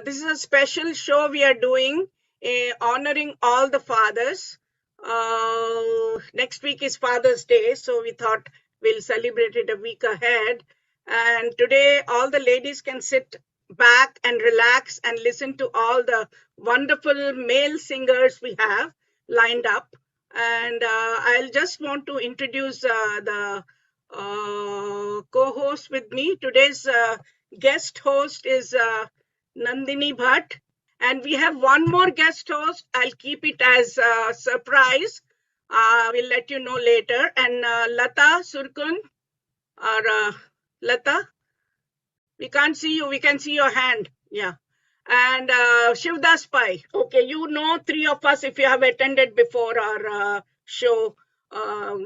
This is a special show we are doing honoring all the fathers. Next week is Father's Day, so we thought we'll celebrate it a week ahead. And today, all the ladies can sit back and relax and listen to all the wonderful male singers we have lined up. And I'll just want to introduce the co-host with me. Today's guest host is Nandini Bhatt, and we have one more guest host. I'll keep it as a surprise. We'll let you know later. And Lata Surkun, or Lata, we can't see you. We can see your hand. Yeah. And Shivdas Pai. Okay, you know three of us if you have attended before our show,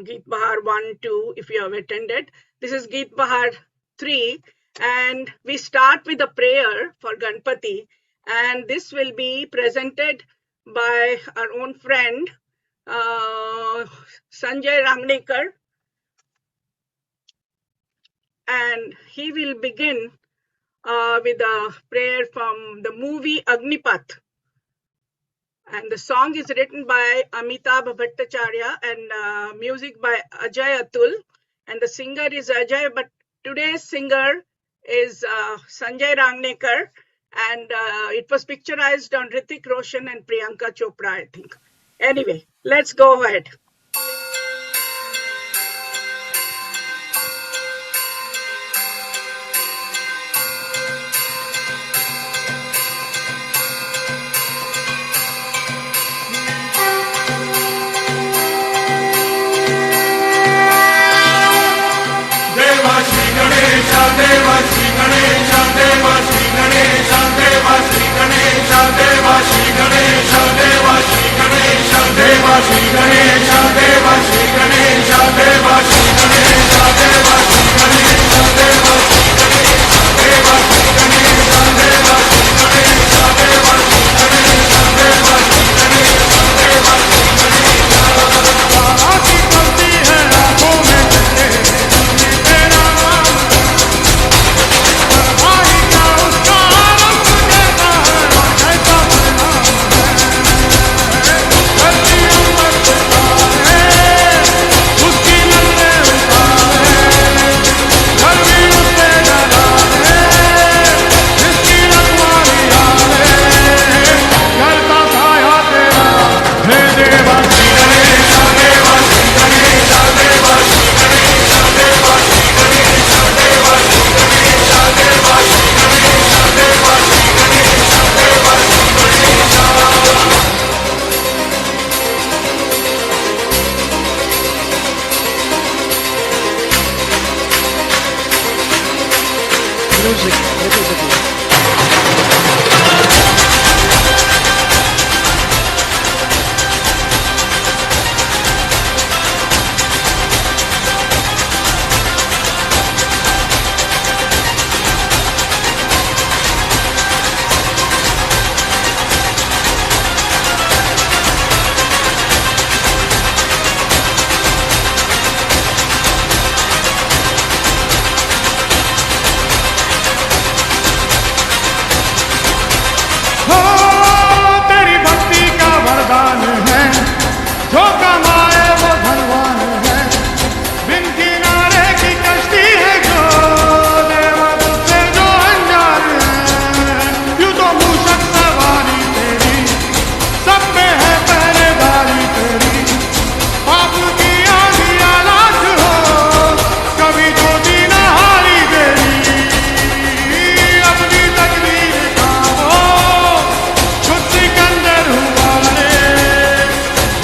Geet Bahar 1, 2, if you have attended. This is Geet Bahar 3. And we start with a prayer for Ganpati, and this will be presented by our own friend, Sanjay Rangnekar, and he will begin with a prayer from the movie Agnipath. And the song is written by Amitabh Bhattacharya and music by Ajay Atul, and the singer is Ajay, but today's singer is Sanjay Rangnekar, and it was picturized on Hrithik Roshan and Priyanka Chopra, I think. Anyway, let's go ahead.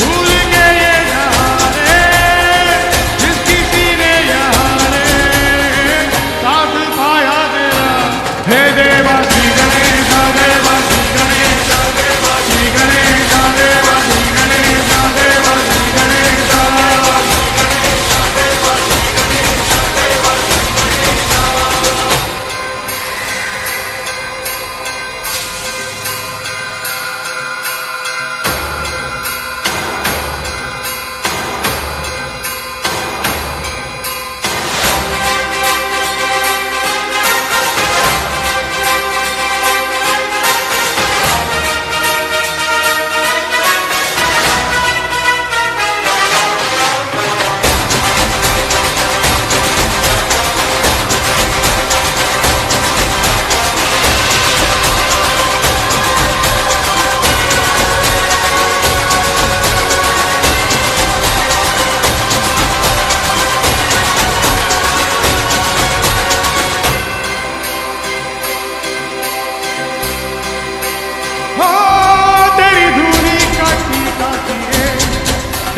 भूल के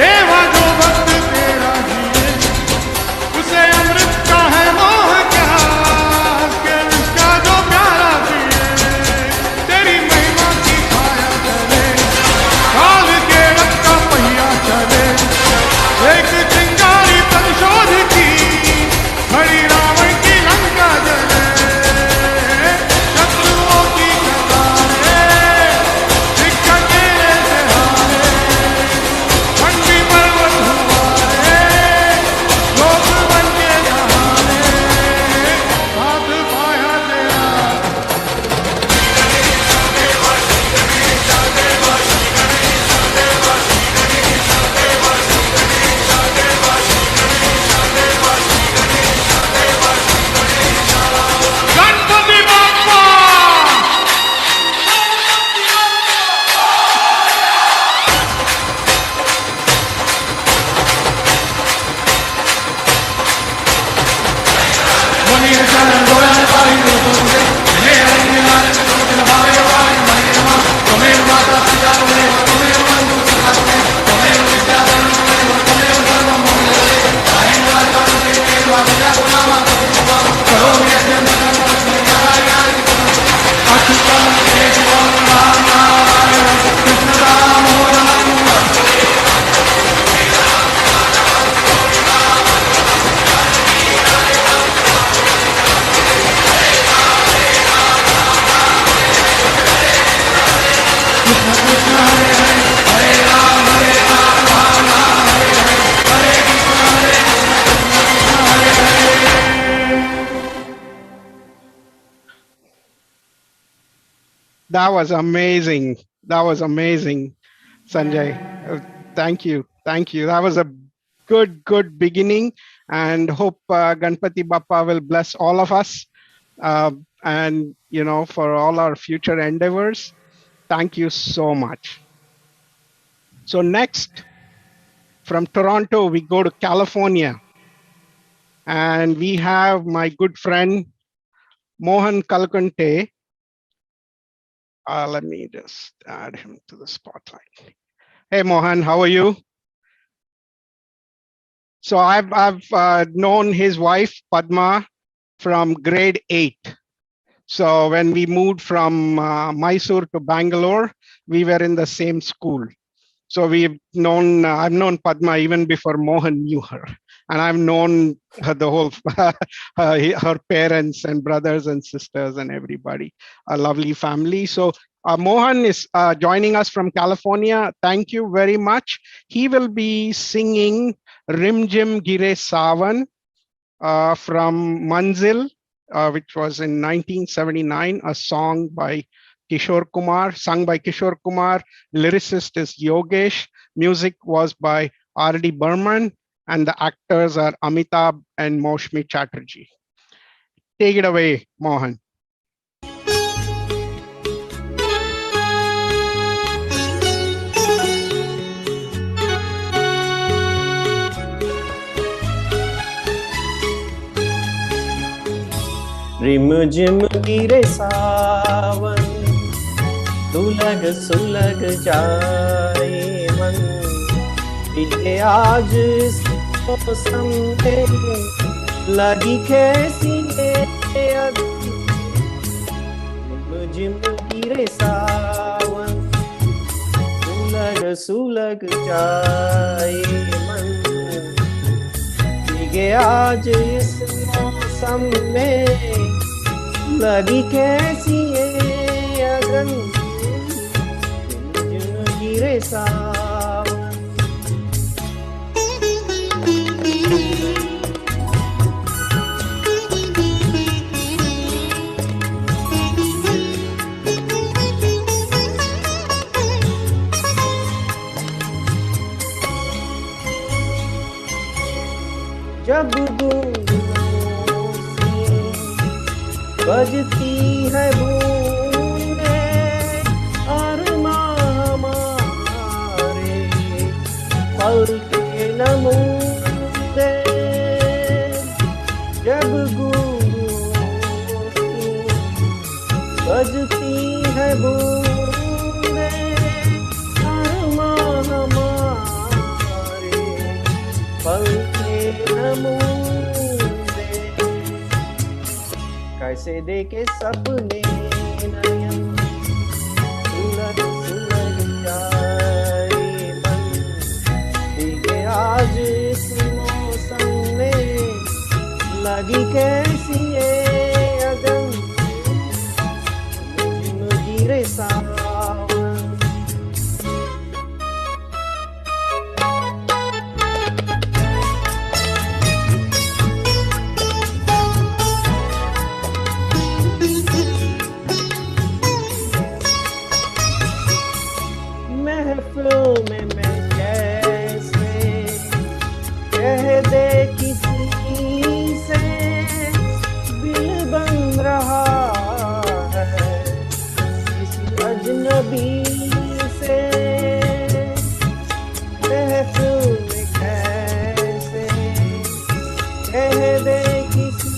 देवा जो भक्त तेरा जिए, उसे अमृत का है मोह क्या, के उसका जो प्यारा पिए। तेरी महिमा की छाया चले, काल के रथ का पहिया चले, एक चिंगारी प्रतिशोध की, खड़ी रावण की लंका जले। शत्रुओं की कतारें दिक्कत तेरे से हारे, ठंडी पर्वत हुमारे, लोक बन के नहाने, हाथ पाया तेरा। Ganpati Bappa That was amazing. That was amazing, Sanjay. Thank you. Thank you. That was a good beginning, and hope Ganpati Bappa will bless all of us, and for all our future endeavors. Thank you so much. So next, from Toronto, we go to California, and we have my good friend Mohan Kalkunte. Let me just add him to the spotlight. Hey, Mohan, how are you? So I've known his wife, Padma, from grade 8. So when we moved from Mysore to Bangalore, we were in the same school. So I've known Padma even before Mohan knew her. And I've known her, the whole, her parents and brothers and sisters and everybody, a lovely family. So Mohan is joining us from California. Thank you very much. He will be singing Rimjim Gire Savan from Manzil, which was in 1979, a song by Kishore Kumar, sung by Kishore Kumar. Lyricist is Yogesh. Music was by R.D. Burman. And the actors are Amitabh and Moushmi Chatterjee. Take it away, Mohan. रिमझिम गिरे सावन, सुलग सुलग जाए मन, पिले आज इस मौसम में लगी कैसी रिमझिम गिरे सावन, सुलग सुलग जाए मन, पिले आज इस मौसम में लगी कैसी अगन, गिरे सावन। जब गूंजों से बजती है बूंदें, अरमां हमारे पलके नमूदे। जब गूंजों से बजती है बूंदें, अरमां हमारे पलके न मूंदे, कैसे देखे सपने नयन, सुलग सुलग जाए मन, भीगे आज इस मौसम में, लगी कैसी ये अगन, गिरे सावन। महफिलों में मैं कैसे कह दे किसी से, दिल बन रहा है किसी अजनबी से। महफिल में कैसे कह दे किसी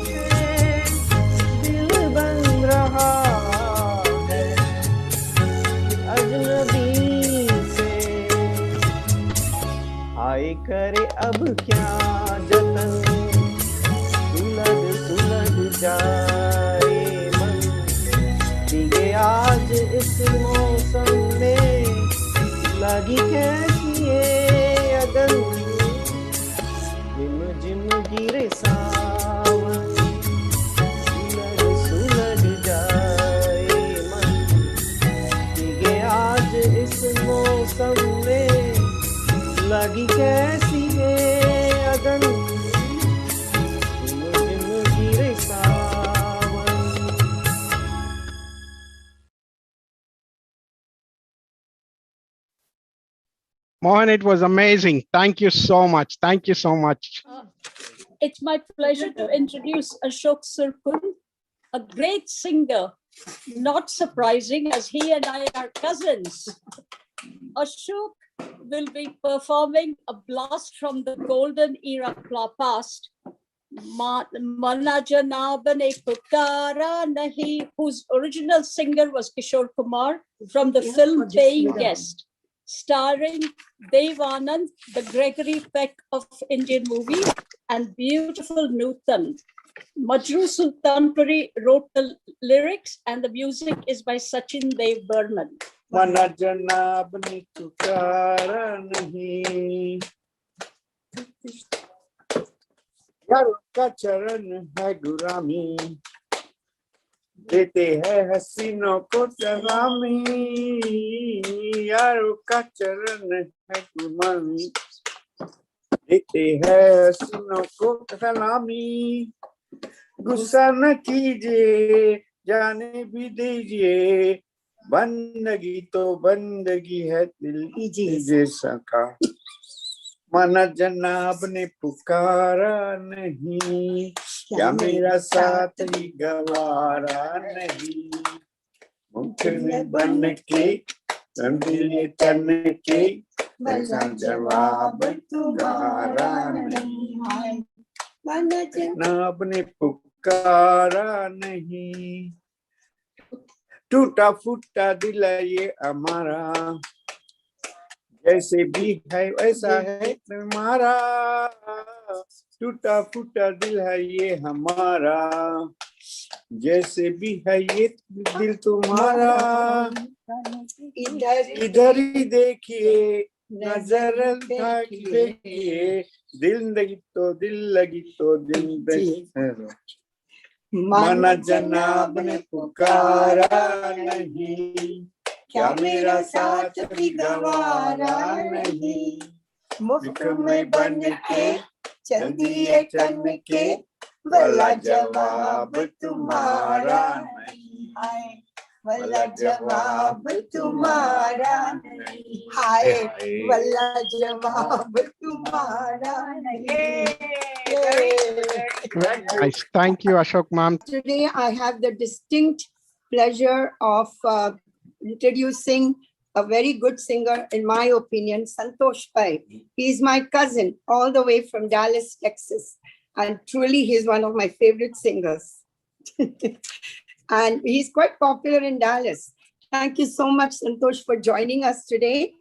से, दिल बन रहा है अजनबी से। आए करे अब क्या जतन, सुलग सुलग जाए मन, भीगे आज इस मौसम में, लगी कैसी ये अगन, जिम जिम गिरे सावन, सुलग सुलग जाए मन, भीगे आज इस मौसम में, लगी कैसी है अगन, जिम जिम गिरे सावन। Mohan, it was amazing. Thank you so much. Thank you so much. It's my pleasure to introduce Ashok Sirpur, a great singer. Not surprising as he and I are cousins. Ashok will be performing a blast from the golden era past, Mana Janab Ne Pukara Nahi, whose original singer was Kishore Kumar, from the film Paying Guest, starring Dev Anand, the Gregory Peck of Indian movie, and beautiful Nutan. Majru Sultanpuri wrote the lyrics, and the music is by Sachin Dev Burman. मना जनाब ने पुकारा नहीं, यारों का चरण है गुलामी, देते हैं हसीनों को सलामी, यारों का चरण है गुलामी, देते हैं हसीनों को सलामी। गुस्सा न कीजिए, जाने भी दीजिए, बंदगी तो बंदगी है, दिल कीजिए सका। माना जनाब ने पुकारा नहीं, क्या मेरा साथ ही गवारा नहीं, मुख में बन के दिले तन के, वैसा जवाब तुम्हारा नहीं। माना जनाब ने पुकारा नहीं, टूटा फूटा दिल ये हमारा, जैसे भी है वैसा है तुम्हारा, टूटा फूटा दिल है ये हमारा, जैसे भी है ये दिल तुम्हारा। इधर ही देखिए, नजर देखिए, दिल लगी तो दिल लगी तो दिल। माना जनाब ने पुकारा नहीं, क्या मेरा साथ भी गवारा नहीं, मुफ्त में बन के चल दिए तन के, भला जवाब तुम्हारा नहीं है, भला जवाब तुम्हारा नहीं हाय, भला जवाब तुम्हारा नहीं। Nice. Thank you, Ashok ma'am. Today I have the distinct pleasure of introducing a very good singer, in my opinion, Santosh Pai. He is my cousin all the way from Dallas, Texas. And truly, he's one of my favorite singers. And he's quite popular in Dallas. Thank you so much, Santosh, for joining us today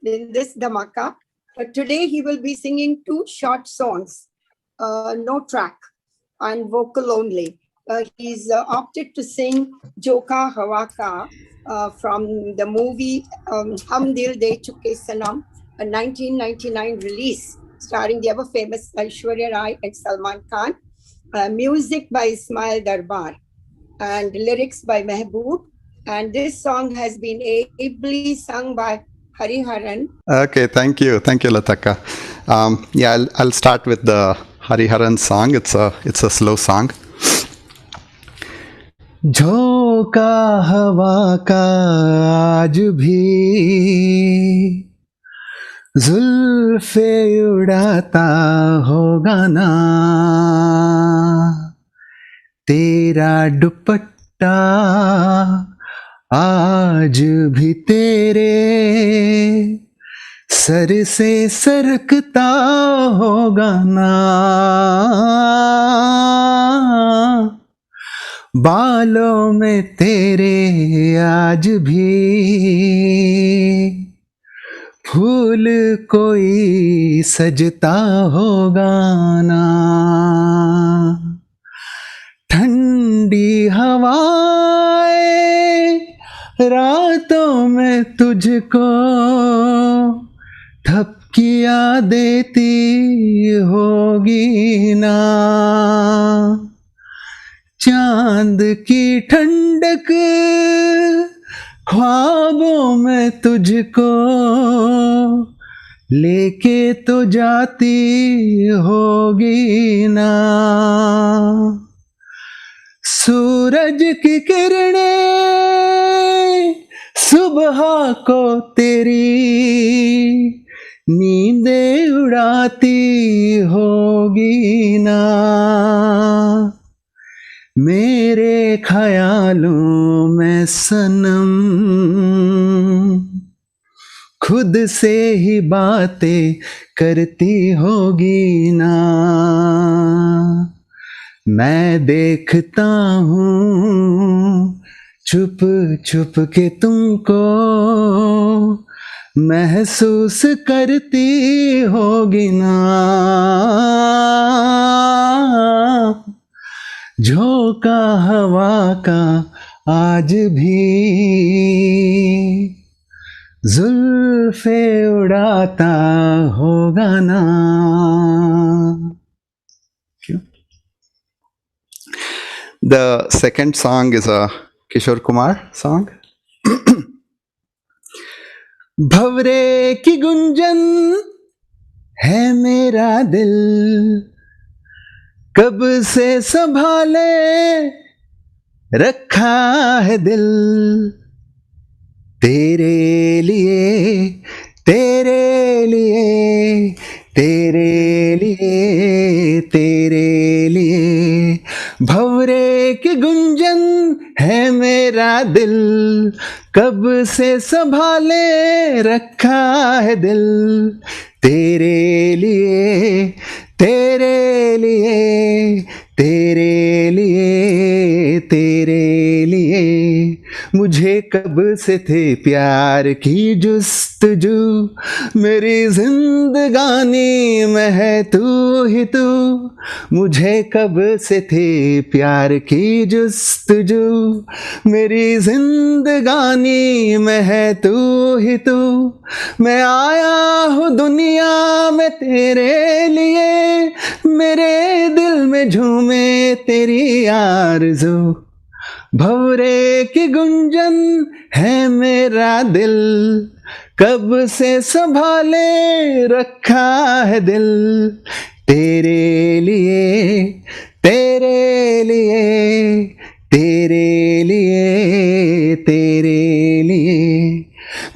in this Dhamaka. But today he will be singing two short songs, no track and vocal only. He's opted to sing Joka Hawa Ka from the movie Hum Dil De Chuke Sanam, a 1999 release starring the ever famous Aishwarya Rai and Salman Khan. Music by Ismail Darbar and lyrics by Mehboob. And this song has been ably sung by Hariharan. Okay, thank you, Lataka. Yeah, I'll start with the Hariharan song. It's a slow song. झोंका हवा का आज भी जुल्फे उड़ाता होगा ना, तेरा दुपट्टा आज भी तेरे सर से सरकता होगा ना, बालों में तेरे आज भी फूल कोई सजता होगा ना, ठंडी हवाएं रातों में तुझको थपकियाँ देती होगी ना, चांद की ठंडक ख्वाबों में तुझको लेके तो जाती होगी ना, सूरज की किरणें सुबह को तेरी नींदें उड़ाती होगी ना, मेरे ख्यालों में सनम खुद से ही बातें करती होगी ना, मैं देखता हूँ छुप छुप के तुमको महसूस करती होगी ना, झोंका हवा का आज भी जुल्फे उड़ाता होगा ना. The second song is a Kishore Kumar song. भंवरे की गुंजन है मेरा दिल, कब से संभाले रखा है दिल, तेरे लिए तेरे लिए तेरे लिए तेरे लिए, भंवरे की गुंजन है मेरा दिल, कब से संभाले रखा है दिल, तेरे लिए तेरे लिए तेरे लिए तेरे लिए, मुझे कब से थे प्यार की जुस्तजू, मेरी जिंदगानी में है तू ही तू, मुझे कब से थे प्यार की जुस्तजू, मेरी जिंदगानी में है तू ही तू, मैं आया हूँ दुनिया में तेरे लिए, मेरे दिल में झूमे तेरी आरज़ू, भंवरे की गुंजन है मेरा दिल, कब से संभाले रखा है दिल, तेरे लिए तेरे लिए तेरे लिए तेरे लिए,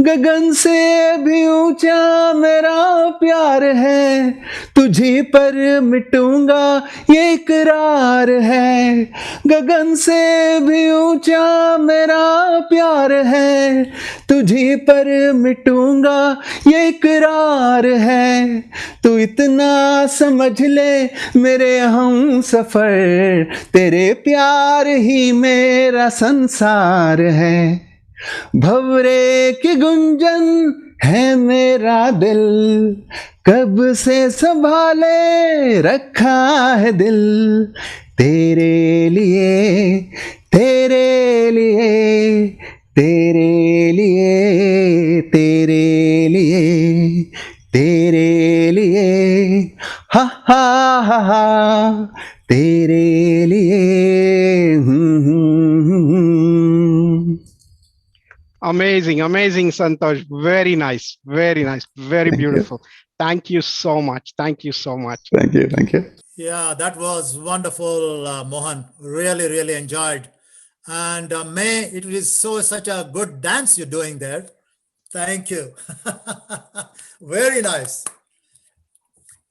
गगन से भी ऊंचा मेरा प्यार है, तुझी पर मिटूंगा ये इकरार है, गगन से भी ऊंचा मेरा प्यार है, तुझी पर मिटूंगा ये इकरार है, तू इतना समझ ले मेरे हम सफर, तेरे प्यार ही मेरा संसार है, भंवरे की गुंजन है मेरा दिल, कब से संभाले रखा है दिल, तेरे लिए, तेरे लिए, तेरे लिए, तेरे लिए, तेरे लिए, हा हा हा हा, तेरे लिए। Amazing, amazing, Santosh. Very nice, very beautiful. Thank you so much. Thank you so much. Thank you, thank you. Yeah, that was wonderful, Mohan. Really, really enjoyed. And May, it is such a good dance you're doing there. Thank you. Very nice.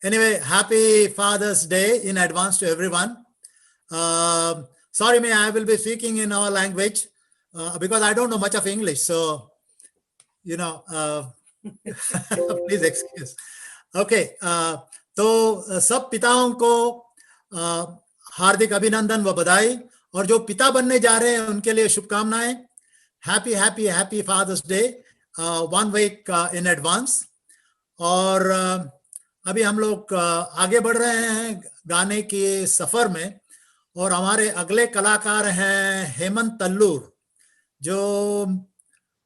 Anyway, happy Father's Day in advance to everyone. Sorry, May, I will be speaking in our language because I don't know much of English. So, you know, please excuse. Okay. तो सब पिताओं को हार्दिक अभिनंदन व बधाई, और जो पिता बनने जा रहे हैं उनके लिए शुभकामनाएं. Happy happy happy father's day 1 week in advance. और अभी हम लोग आगे बढ़ रहे हैं गाने के सफर में, और हमारे अगले कलाकार हैं हेमंत तल्लूर, जो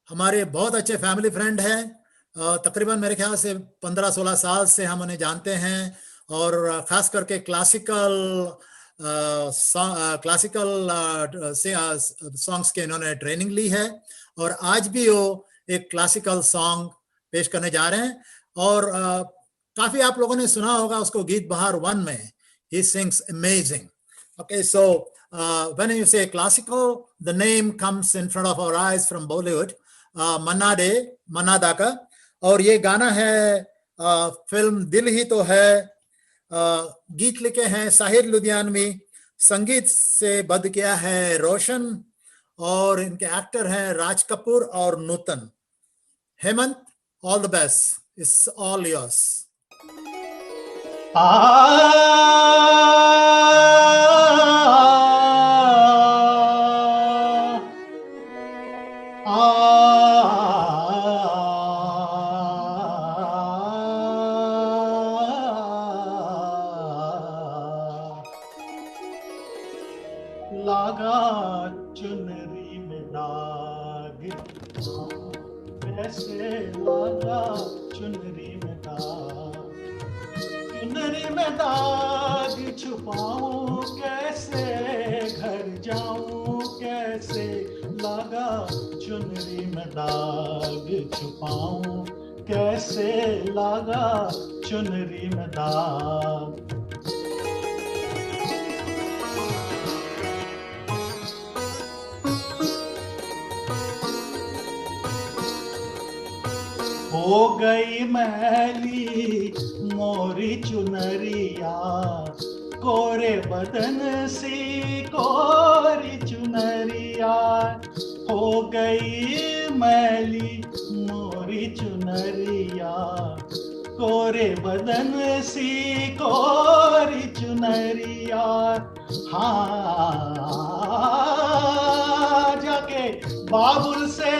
हमारे बहुत अच्छे फैमिली फ्रेंड हैं. तकरीबन मेरे ख्याल से 15-16 साल से हम उन्हें जानते हैं, और खास करके क्लासिकल सॉन्ग्स के इन्होंने ट्रेनिंग ली है, और आज भी वो एक क्लासिकल सॉन्ग पेश करने जा रहे हैं. और काफी आप लोगों ने सुना होगा उसको गीत बहार 1 में. He sings amazing. Okay, so when you say classical, the name comes in front of our eyes from Bollywood, Manna Dey, Manna da का. और ये गाना है फिल्म दिल ही तो है. गीत लिखे हैं साहिर लुधियानवी, संगीत से बद्ध किया है रोशन, और इनके एक्टर हैं राज कपूर और Nutan. Hemant, all the best, it's all yours. लागा चुनरी में दाग, कैसे लागा चुनरी में दाग, चुनरी में दाग छुपाऊं कैसे, घर जाऊं कैसे, लागा चुनरी में दाग छुपाऊं कैसे, लागा चुनरी में दाग. हो गई मैली मोरी चुनरिया, कोरे बदन सी कोरी चुनरिया, हो गई मैली मोरी चुनरिया, कोरे बदन सी कोरी चुनरिया. हाँ, जाके बाबुल से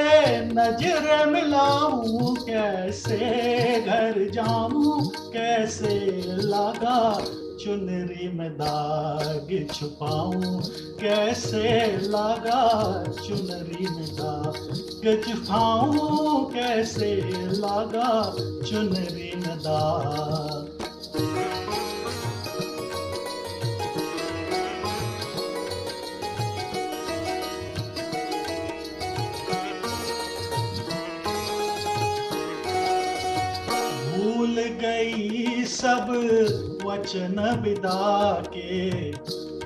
नजर मिलाऊं कैसे, घर जाऊं कैसे, लागा चुनरी में दाग छुपाऊं कैसे, लागा चुनरी में दाग छुपाऊं कैसे, लागा चुनरी में दाग. भूल गई सब वचन विदा के,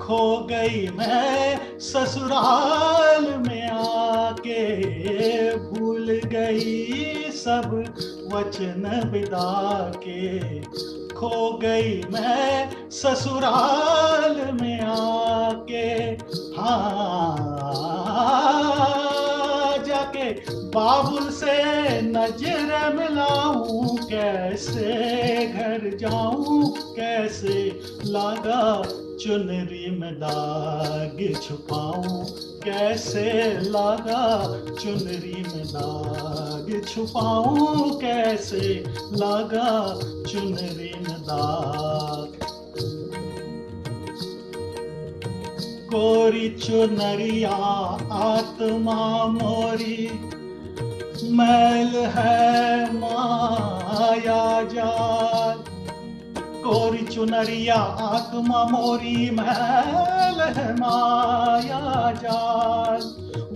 खो गई मैं ससुराल में आके, भूल गई सब वचन विदा के, खो गई मैं ससुराल में आके. हाँ, जाके बाबुल से नजर मिलाऊं कैसे, घर जाऊं कैसे, लागा चुनरी में दाग छुपाऊं कैसे लागा, चुनरी में दाग छुपाऊं कैसे लागा, चुनरी में दाग। कोरी चुनरिया आत्मा मोरी, मैल है माया जाल। कोरी चुनरिया आत्मा मोरी, मैल है माया जाल।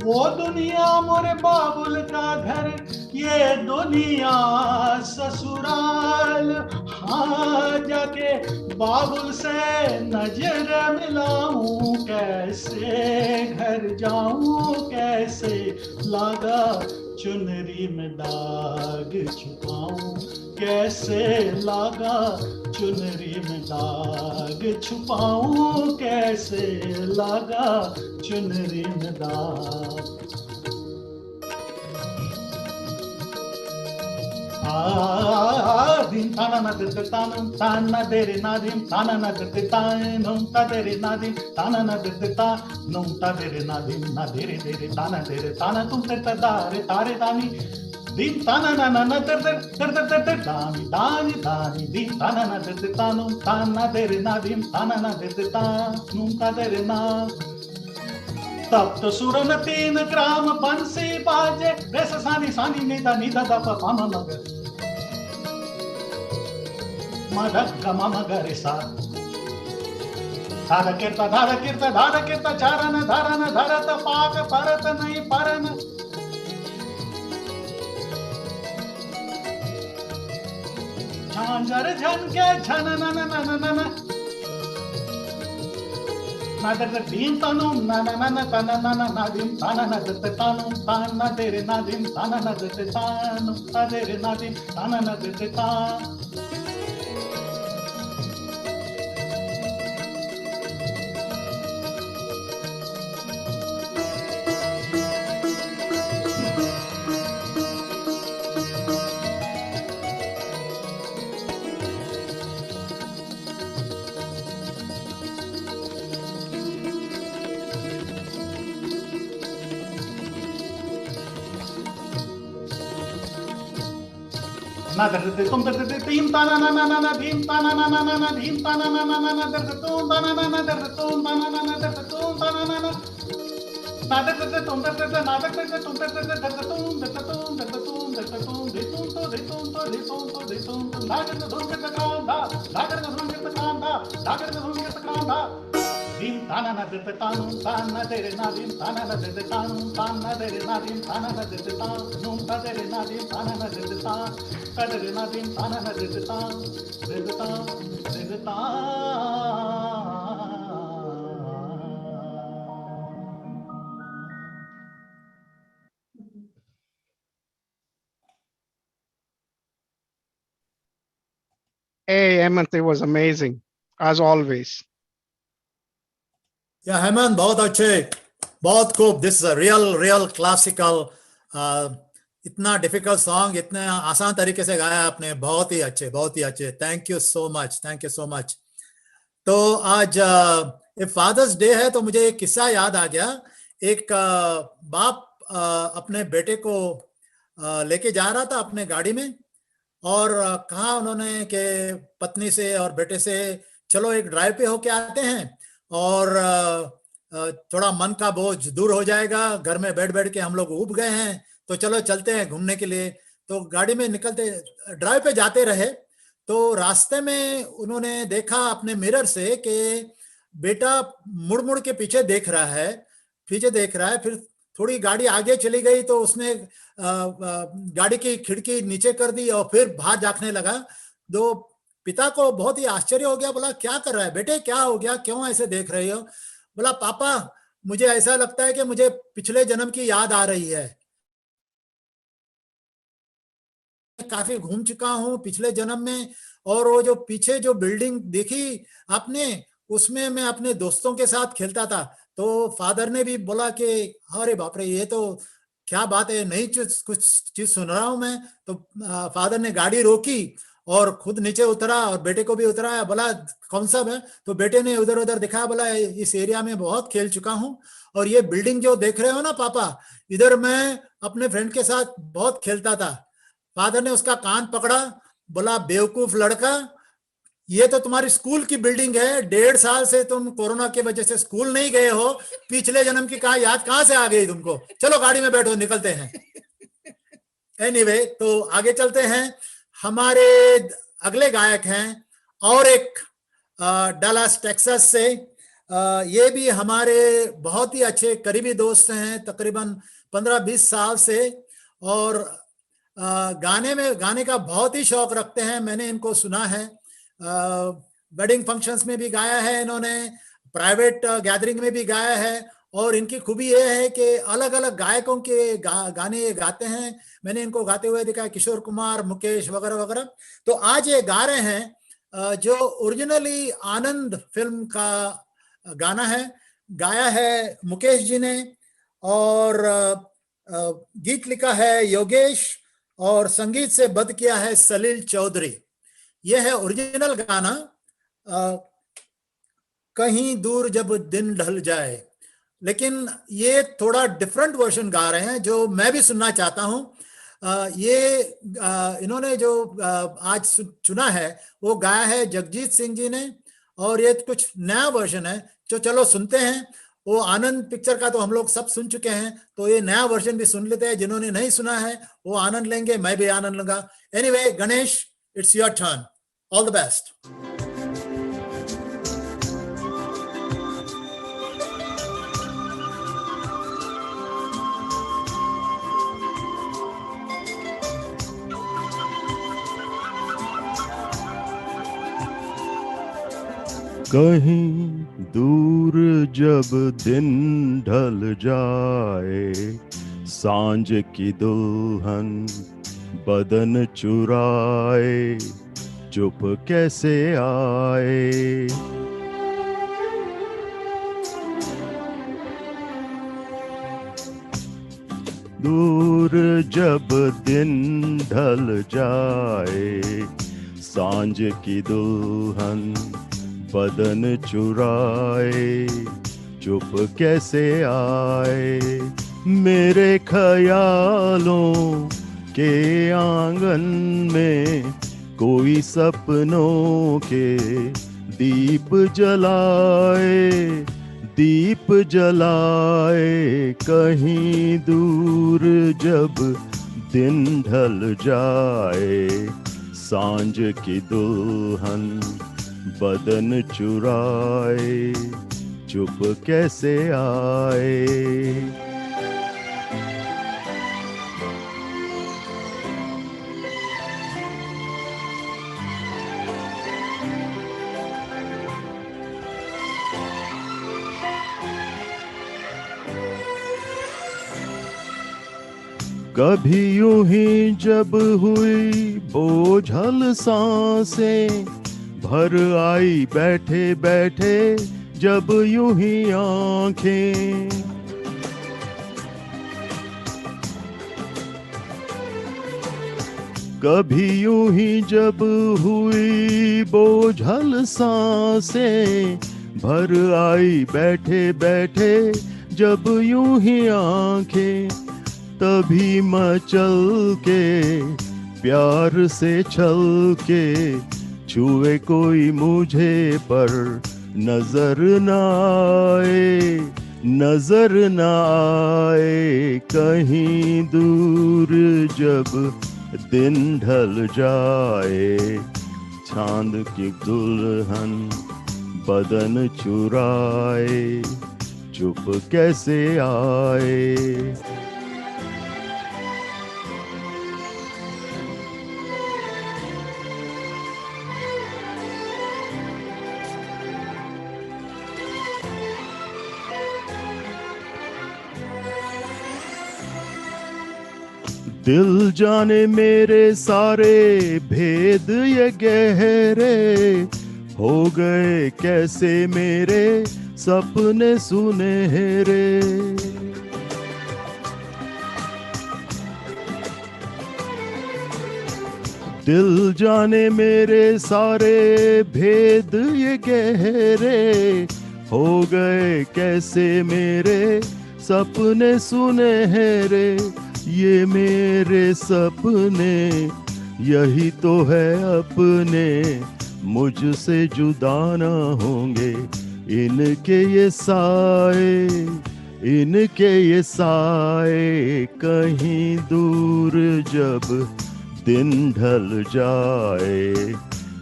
वो दुनिया मोरे बाबुल का घर, ये दुनिया ससुराल। हाँ जाके बाबुल से नजर मिलाऊं कैसे घर जाऊं कैसे लागा, चुनरी में दाग छुपाऊं कैसे लागा, चुनरी में दाग छुपाऊं कैसे लागा, चुनरी में दाग। dim tana na de tanum tana de nadim tana na de tanum ta de nadim tana na de tanum ta de nadim na de tana tana tum te tare tare dani dim tana na na na de dani dani dani dim tana na de tanum tana de nadim tana na de tanum ta de na। तप्त सुरन 3 ग्राम बंसी बाजे, race सानी सानी निदा निदा दा प पम मग मदक गम मगरे सा। धार कीर्त चारन धरन धरत पाक परत नहीं परन। झांझर झनके झन नन नन नन नादर दीन तनुम नन नन तन नन नादिम तन नदत तनुम तन नदरे नादिम तन नदत तनुम तदरे नादिम तन नदत तन। na der de tum der de tim ta na na na na dim ta na na na na dim ta na na na na der de tum ta na na na der de tum ta na na na der de tum ta na na na na der de tum der de na der de tum der de der de tum der de tum der de tum der de tum de tum to de tum to de tum to de tum na der de dhum ke ta kan da na der de dhum ke ta kan da na der de dhum ke ta kan da dim ta na na der de tanum ta na der na dim ta na na der de tanum ta na der na dim ta na na der de tanum ta der na dim ta na na der de tanum kadere nadim tana na de ta de ta de ta। Hey, Hemant, it was amazing, as always. Yeah, Hemant, बहुत अच्छे, बहुत खूब। This is a real classical, इतना difficult song इतने आसान तरीके से गाया आपने, बहुत ही अच्छे। Thank you so much. तो आज फादर्स डे है, तो मुझे एक किस्सा याद आ गया। एक बाप अपने बेटे को लेके जा रहा था अपने गाड़ी में, और कहा उन्होंने कि पत्नी से और बेटे से, चलो एक ड्राइव पे होके आते हैं और थोड़ा मन का बोझ दूर हो जाएगा, घर में बैठ के हम लोग ऊब गए हैं, तो चलो चलते हैं घूमने के लिए। तो गाड़ी में निकलते, ड्राइव पे जाते रहे, तो रास्ते में उन्होंने देखा अपने मिरर से कि बेटा मुड़ के पीछे देख रहा है। फिर थोड़ी गाड़ी आगे चली गई, तो उसने गाड़ी की खिड़की नीचे कर दी और फिर बाहर झांकने लगा। दो पिता को बहुत ही आश्चर्य हो गया, बोला क्या कर रहा है बेटे, क्या हो गया, क्यों ऐसे देख रहे हो? बोला पापा, मुझे ऐसा लगता है कि मुझे पिछले जन्म की याद आ रही है। काफी घूम चुका हूं पिछले जन्म में, और वो जो पीछे जो बिल्डिंग देखी आपने, उसमें मैं अपने दोस्तों के साथ खेलता था। तो फादर ने भी बोला कि अरे बाप रे, ये तो क्या बात है, नई कुछ चीज सुन रहा हूं मैं। तो फादर ने गाड़ी रोकी और खुद नीचे उतरा और बेटे को भी उतराया, बोला कौन सा है, तो बेटे ने उधर उधर दिखाया, बोला इस एरिया में बहुत खेल चुका हूं, और ये बिल्डिंग जो देख रहे हो ना पापा, इधर मैं अपने फ्रेंड के साथ बहुत खेलता था। फादर ने उसका कान पकड़ा, बोला बेवकूफ लड़का, ये तो तुम्हारी स्कूल की बिल्डिंग है, 1.5 साल से तुम कोरोना की वजह से स्कूल नहीं गए हो, पिछले जन्म की याद कहां से आ गई तुमको, चलो गाड़ी में बैठो निकलते हैं। एनीवे, तो आगे चलते हैं। हमारे अगले गायक हैं और एक डलास टेक्सास से, ये भी हमारे बहुत ही अच्छे करीबी दोस्त हैं, तकरीबन 15-20 साल से, और गाने का बहुत ही शौक रखते हैं। मैंने इनको सुना है, वेडिंग फंक्शंस में भी गाया है इन्होंने, प्राइवेट गैदरिंग में भी गाया है, और इनकी खूबी ये है कि अलग अलग गायकों के गाने ये गाते हैं। मैंने इनको गाते हुए देखा है, किशोर कुमार, मुकेश वगैरह वगैरह। तो आज ये गा रहे हैं जो ओरिजिनली आनंद फिल्म का गाना है, गाया है मुकेश जी ने, और गीत लिखा है योगेश, और संगीत से बद किया है सलील चौधरी। यह है ओरिजिनल गाना, कहीं दूर जब दिन ढल जाए, लेकिन ये थोड़ा डिफरेंट वर्जन गा रहे हैं जो मैं भी सुनना चाहता हूं। ये इन्होंने जो आज चुना है वो गाया है जगजीत सिंह जी ने, और ये कुछ नया वर्जन है, जो चलो सुनते हैं। वो आनंद पिक्चर का तो हम लोग सब सुन चुके हैं, तो ये नया वर्जन भी सुन लेते हैं। जिन्होंने नहीं सुना है वो आनंद लेंगे, मैं भी आनंद लूंगा। Anyway, Ganesh, it's your turn, all the best. कहीं दूर जब दिन ढल जाए, सांझ की दुल्हन बदन चुराए, चुप कैसे आए। दूर जब दिन ढल जाए, सांझ की दुल्हन बदन चुराए, चुप कैसे आए। मेरे ख्यालों के आंगन में कोई सपनों के दीप जलाए, दीप जलाए। कहीं दूर जब दिन ढल जाए, सांझ की दुल्हन बदन चुराए, चुप कैसे आए। कभी यूं ही जब हुई बोझल सांसें, भर आई बैठे बैठे जब यूं ही आंखें। कभी यूं ही जब हुई बोझल सांसें, भर आई बैठे बैठे जब यूं ही आंखें। तभी मचल के प्यार से छल के छुए कोई मुझे पर नजर न आए, नजर न आए। कहीं दूर जब दिन ढल जाए, चांद की दुल्हन बदन चुराए, चुप कैसे आए। दिल जाने मेरे सारे भेद ये गहरे, हो गए कैसे मेरे सपने सुनहरे। दिल जाने मेरे सारे भेद ये गहरे, हो गए कैसे मेरे सपने सुनहरे। ये मेरे सपने यही तो है अपने, मुझसे जुदा ना होंगे इनके ये साए, इनके ये साए। कहीं दूर जब दिन ढल जाए,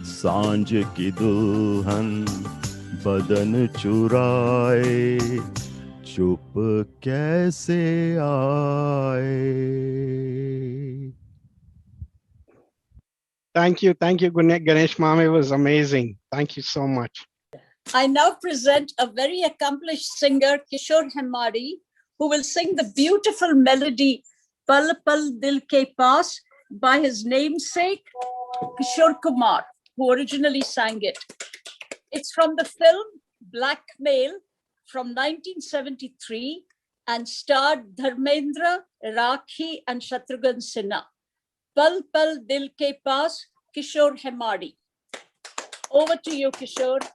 सांझ की दुल्हन बदन चुराए, चुप कैसे आए। Thank you, Ganesh Ma'am. It was amazing. Thank you so much. I now present a very accomplished singer, Kishore Hemari, who will sing the beautiful melody Pal Pal Dil Ke Paas by his namesake, Kishore Kumar, who originally sang it. It's from the film Blackmail from 1973 and starred Dharmendra, Rakhi and Shatrughan Sinha. Pal Pal Dil Ke Paas, Kishore Hemari. Over to you, Kishore.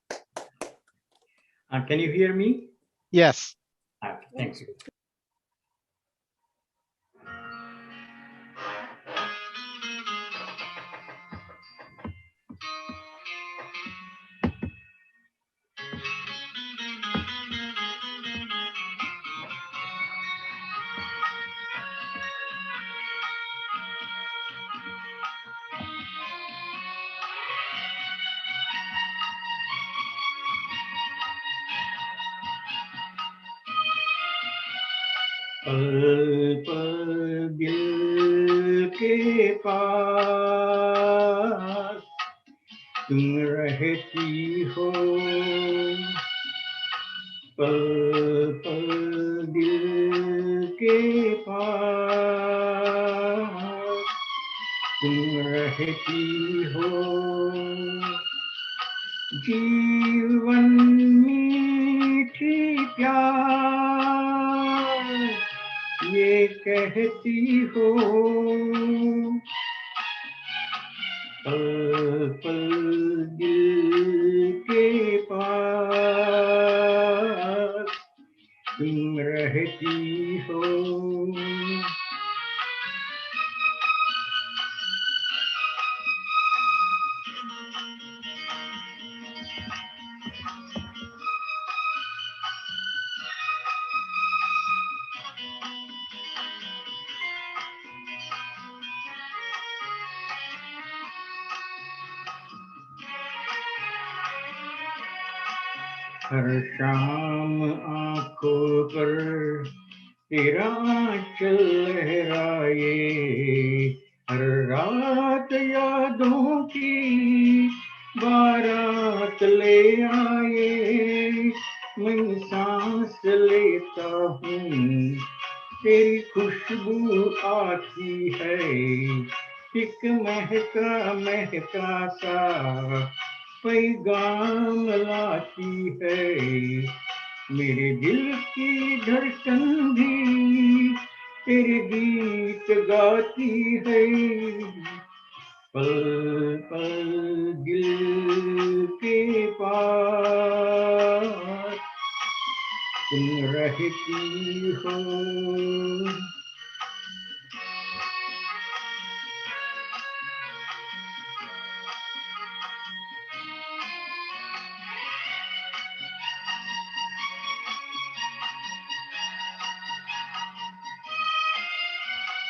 Can you hear me? Yes. Okay, thanks. पल पल दिल के पास तुम रहती हो, पल पल दिल के पास तुम रहती हो। जीवन मीठी प्यार ये कहती हो, पल पल दिल के पास तुम रहती हो। हर शाम आंखों पर तेरा आंचल लहराए, हर रात यादों की बारात ले आए। मैं सांस लेता हूँ तेरी खुशबू आती है, एक महका महका सा पैगाम लाती है। मेरे दिल की धड़कन भी तेरे गीत गाती है, पल पल दिल के पास तुम रहती हो।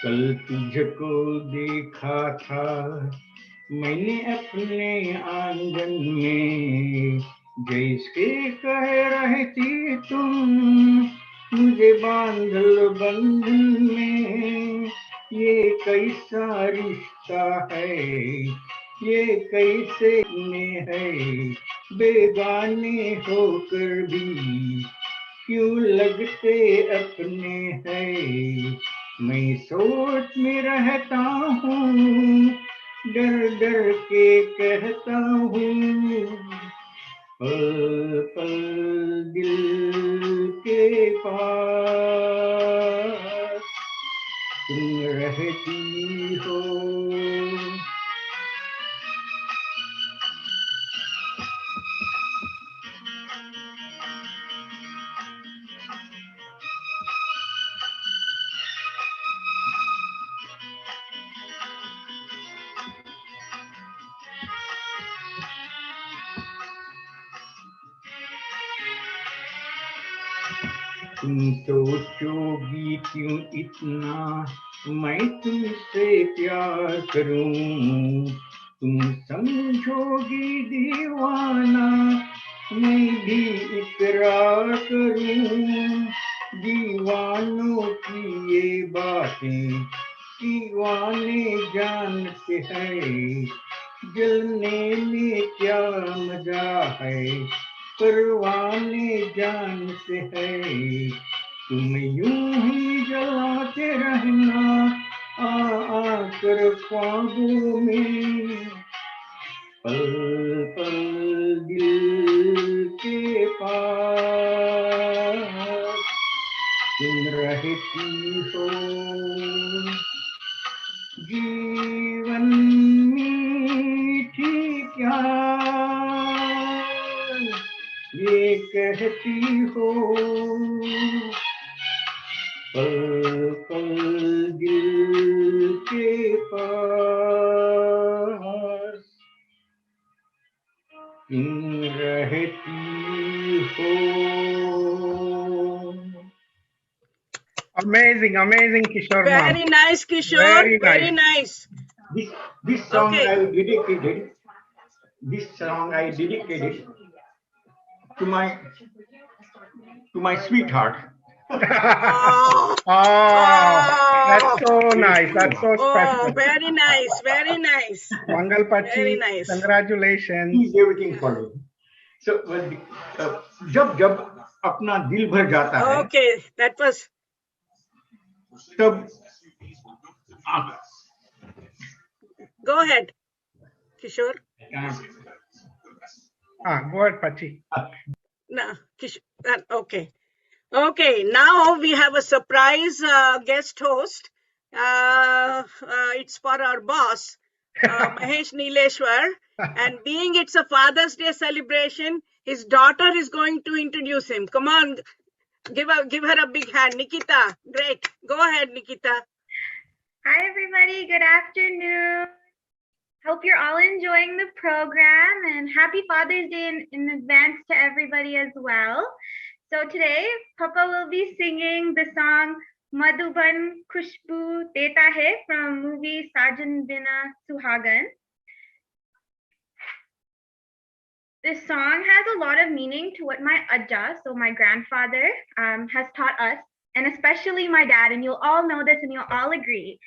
कल तुझको देखा था मैंने अपने आंगन में, जैसे कह रही थी तुम मुझे बांध लो बंधन में। ये कैसा रिश्ता है, ये कैसे में है, बेगाने होकर भी क्यों लगते अपने हैं। मैं सोच में रहता हूँ, डर डर के कहता हूँ, पल पल दिल के पास तुम रहती हो। तुम सोचोगी क्यों इतना मैं तुमसे प्यार करूं, तुम समझोगी दीवाना मैं भी इकरार करूं। दीवानों की ये बातें दीवाने जानते हैं, जलने में क्या मजा है परवाने जानते हैं। तुम यूं ही जलाते रहना आकर ख्वाबों में, पल पल दिल के पास तुम रहती हो। जीवन मीठी प्यार ये कहती हो, पल पल दिल के पास तुम रहती हो। Amazing, amazing, Kishore ma'am. Very nice, Kishore. Very Very nice. nice. This song Okay. I dedicated. This song I dedicated to my sweetheart. Oh, That's so nice. That's so oh, special. very nice. Very nice. Mangal Very Pachi, nice. congratulations. He's everything for me. So जब जब अपना दिल भर जाता है Okay, that was तब go ahead, Kishore. Go ahead, Pachi. No, okay. Okay, now we have a surprise guest host. It's for our boss, Mahesh Neeleshwar. And being it's a Father's Day celebration, his daughter is going to introduce him. Come on, give her a big hand. Nikita, great. Go ahead, Nikita. Hi, everybody. Good afternoon. Hope you're all enjoying the program, and happy Father's Day in advance to everybody as well. So today, Papa will be singing the song Madhuban Khushbu Deta Hai from movie Sajan Bina Suhagan. This song has a lot of meaning to what my Ajja, so my grandfather, has taught us, and especially my dad, and you'll all know this and you'll all agree.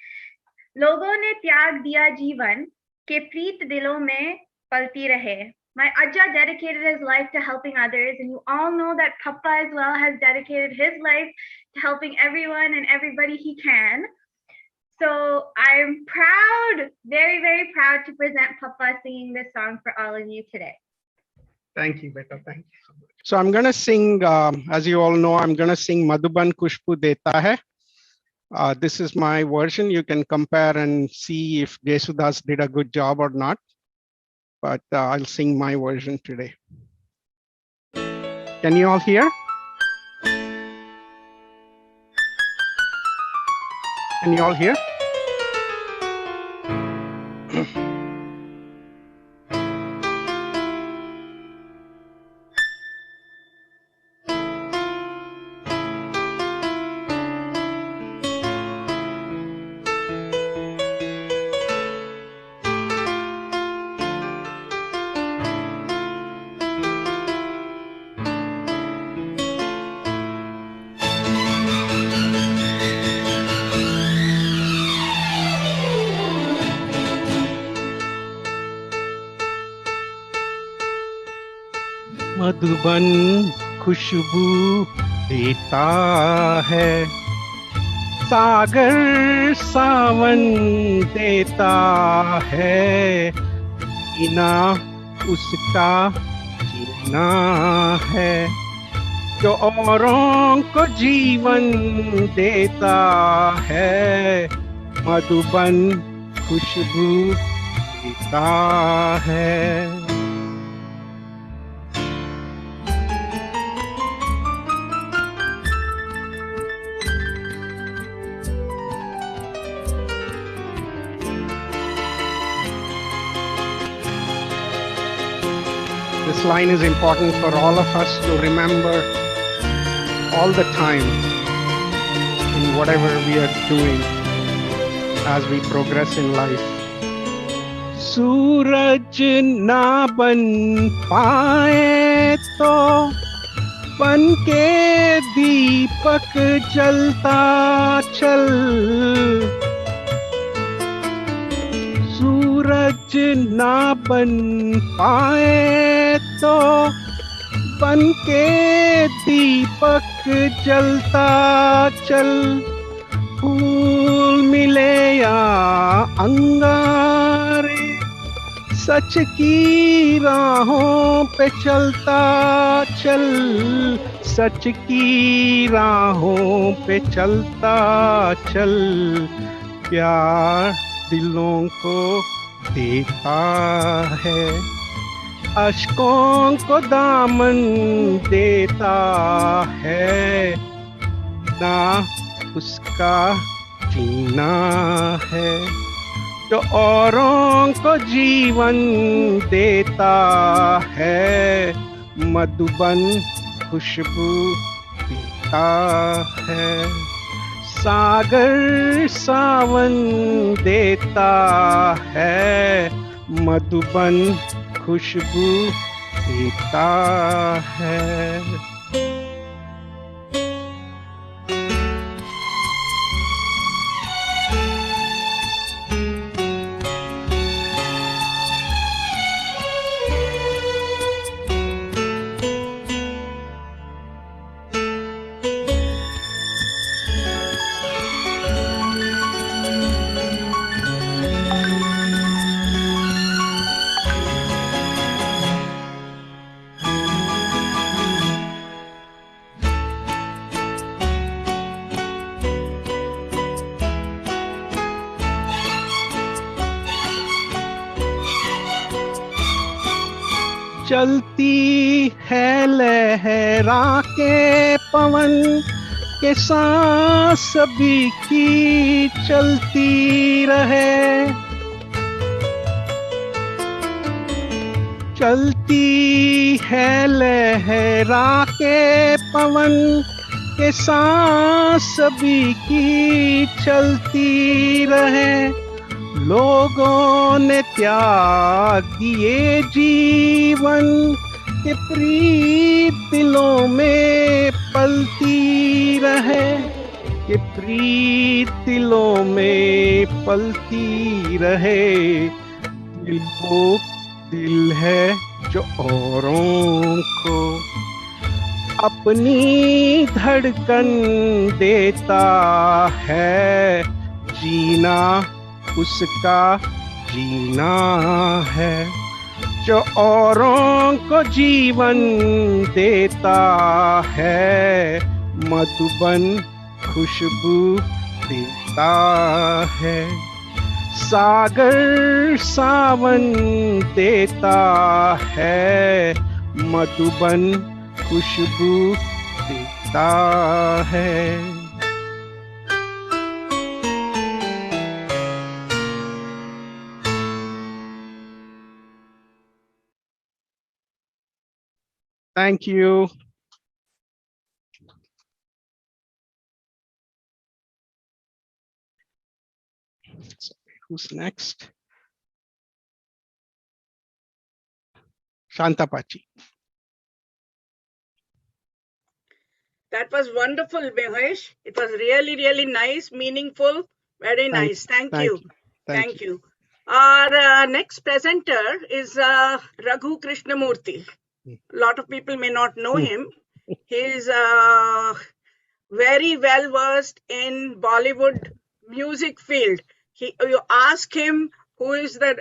Logon ne tyag diya jeevan ke preet dilon mein palti rahe. My Ajja dedicated his life to helping others, and you all know that Papa as well has dedicated his life to helping everyone and everybody he can. So I'm proud, very, very proud to present Papa singing this song for all of you today. Thank you, Beta. Thank you so much. So I'm going to sing, as you all know, I'm going to sing Madhuban Khushbu Deta Hai. This is my version. You can compare and see if Jesudas did a good job or not. But I'll sing my version today. Can you all hear? Can you all hear? Madhuban खुशबू देता है, सागर सावन देता है, जीना उसका जीना है, जो औरों को जीवन देता है, मधुबन खुशबू देता है। This line is important for all of us to remember all the time in whatever we are doing as we progress in life. सूरज ना बन पाए तो बन के दीपक जलता चल, सूरज ना बन पाए तो बन के दीपक जलता चल, फूल मिले या अंगारे सच की राहों पे चलता चल, सच की राहों पे चलता चल, प्यार दिलों को देता है, अश्कों को दामन देता है, ना उसका जीना है जो औरों को जीवन देता है, मधुबन खुशबू देता है, सागर सावन देता है, मधुबन खुशबू देता है। चलती है लहरा के पवन के सांस सभी की चलती रहे, चलती है लहरा के पवन के सांस सभी की चलती रहे, लोगों ने त्याग दिए जीवन के प्रीत दिलों में पलती रहे, कि प्रीत दिलों में पलती रहे, दिल को दिल है जो औरों को अपनी धड़कन देता है, जीना उसका जीना है जो औरों को जीवन देता है, मधुबन खुशबू देता है, सागर सावन देता है, मधुबन खुशबू देता है। Thank you. Who's next? Shantapachi. That was wonderful, Mahesh. It was really, really nice, meaningful, very nice. Thank you. Thank you. Our next presenter is Raghu Krishnamurthy. A lot of people may not know him. He is very well versed in Bollywood music field. You ask him who is the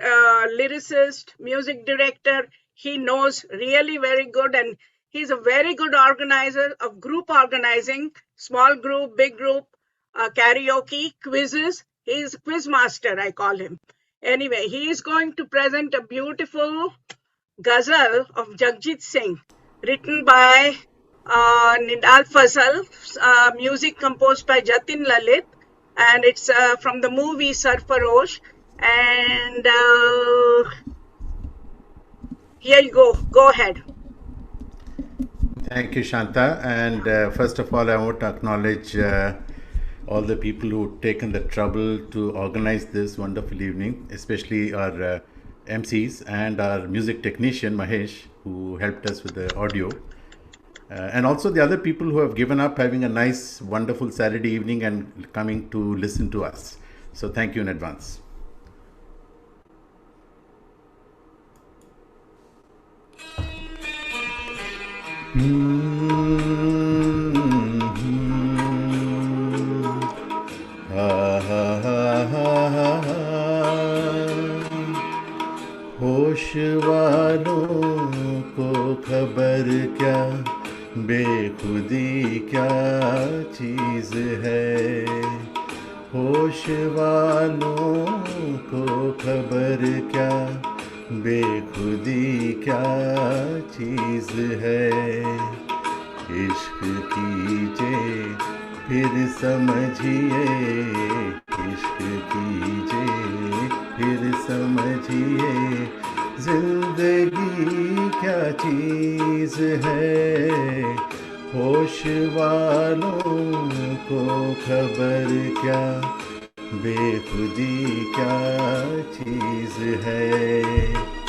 lyricist, music director, he knows really very good, and he's a very good organizer of group organizing, small group, big group, karaoke, quizzes. He's a quiz master, I call him. Anyway, he is going to present a beautiful ghazal of Jagjit Singh, written by Nidal Fazal, music composed by Jatin Lalit, and it's from the movie Sarfarosh. And here you go. Go ahead. Thank you, Shanta. And first of all, I want to acknowledge all the people who've taken the trouble to organize this wonderful evening, especially our MCs and our music technician, Mahesh, who helped us with the audio. And also the other people who have given up having a nice, wonderful Saturday evening and coming to listen to us. So thank you in advance. होश वालों को खबर क्या, बेखुदी क्या चीज है। होश वालों को खबर क्या, बेखुदी क्या चीज है। इश्क कीजिए फिर समझिए, इश्क कीजिए फिर समझिए, जिंदगी क्या चीज है। होश वालों को खबर क्या, बेखुदी क्या चीज है।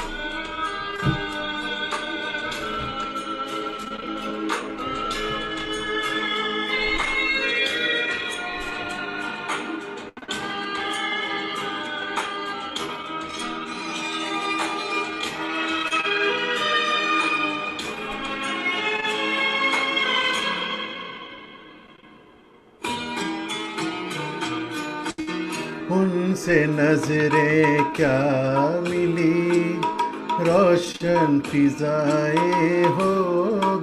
उनसे नजरें क्या मिली, रोशन फिजाएं हो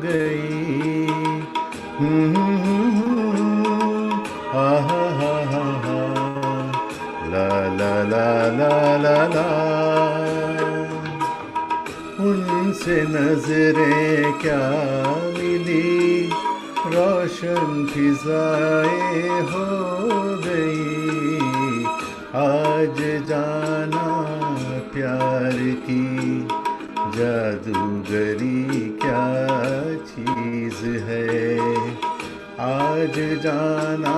गई। हा ला ला ला ला ला ला। उनसे नजरें क्या मिली, रोशन फिजाएं हो गई। आज जाना प्यार की जादूगरी क्या चीज है। आज जाना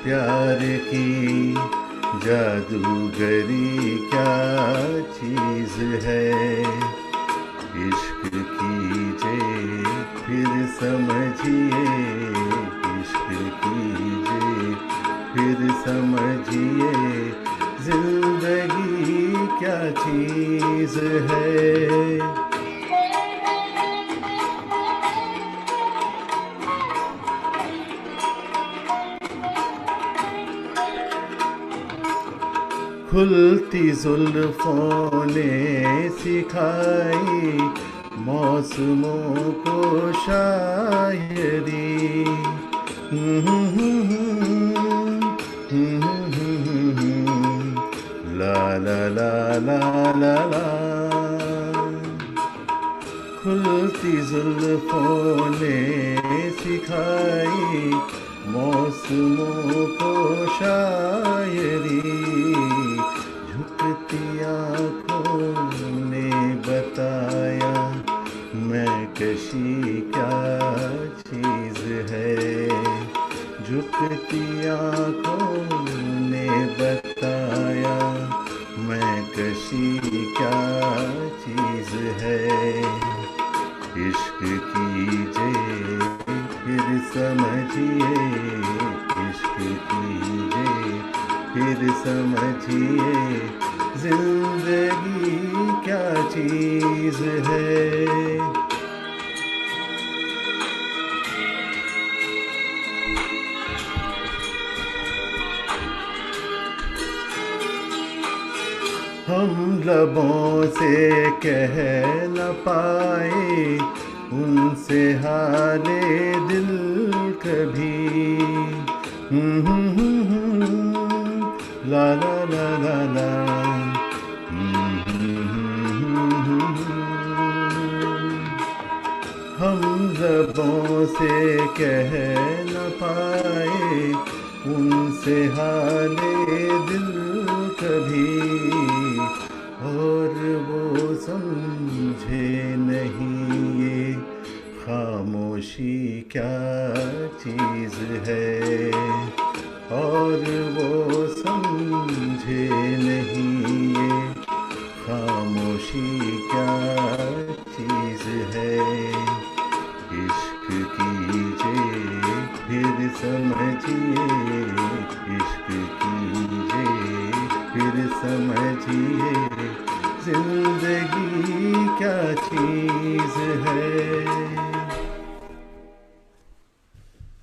प्यार की जादूगरी क्या चीज है। इश्क कीजिए फिर समझिए, इश्क कीजिए फिर समझिए, जिंदगी क्या चीज है। खुलती जुल्फों ने सिखाई मौसमों को शायरी। ला ला ला ला ला ला। खुलती जुल्फों ने सिखाई मौसमों को शायरी। झुकती आँखों ने बताया मैं कशी क्या चीज है। झुकती आँखों ने बताया मैं कशी क्या चीज है। इश्क कीजिए फिर समझिए, इश्क कीजिए फिर समझिए, जिंदगी क्या चीज है। हम लबों से कह न पाए उनसे हाले दिल कभी। ला ला ला ला ला। हम लबों से कह न पाए उनसे हाले दिल कभी। और वो समझे नहीं ये खामोश समझे नहीं ये खामोशी क्या चीज है। इश्क कीजिए फिर समझिए, इश्क कीजिए फिर समझिए, जिंदगी क्या चीज है।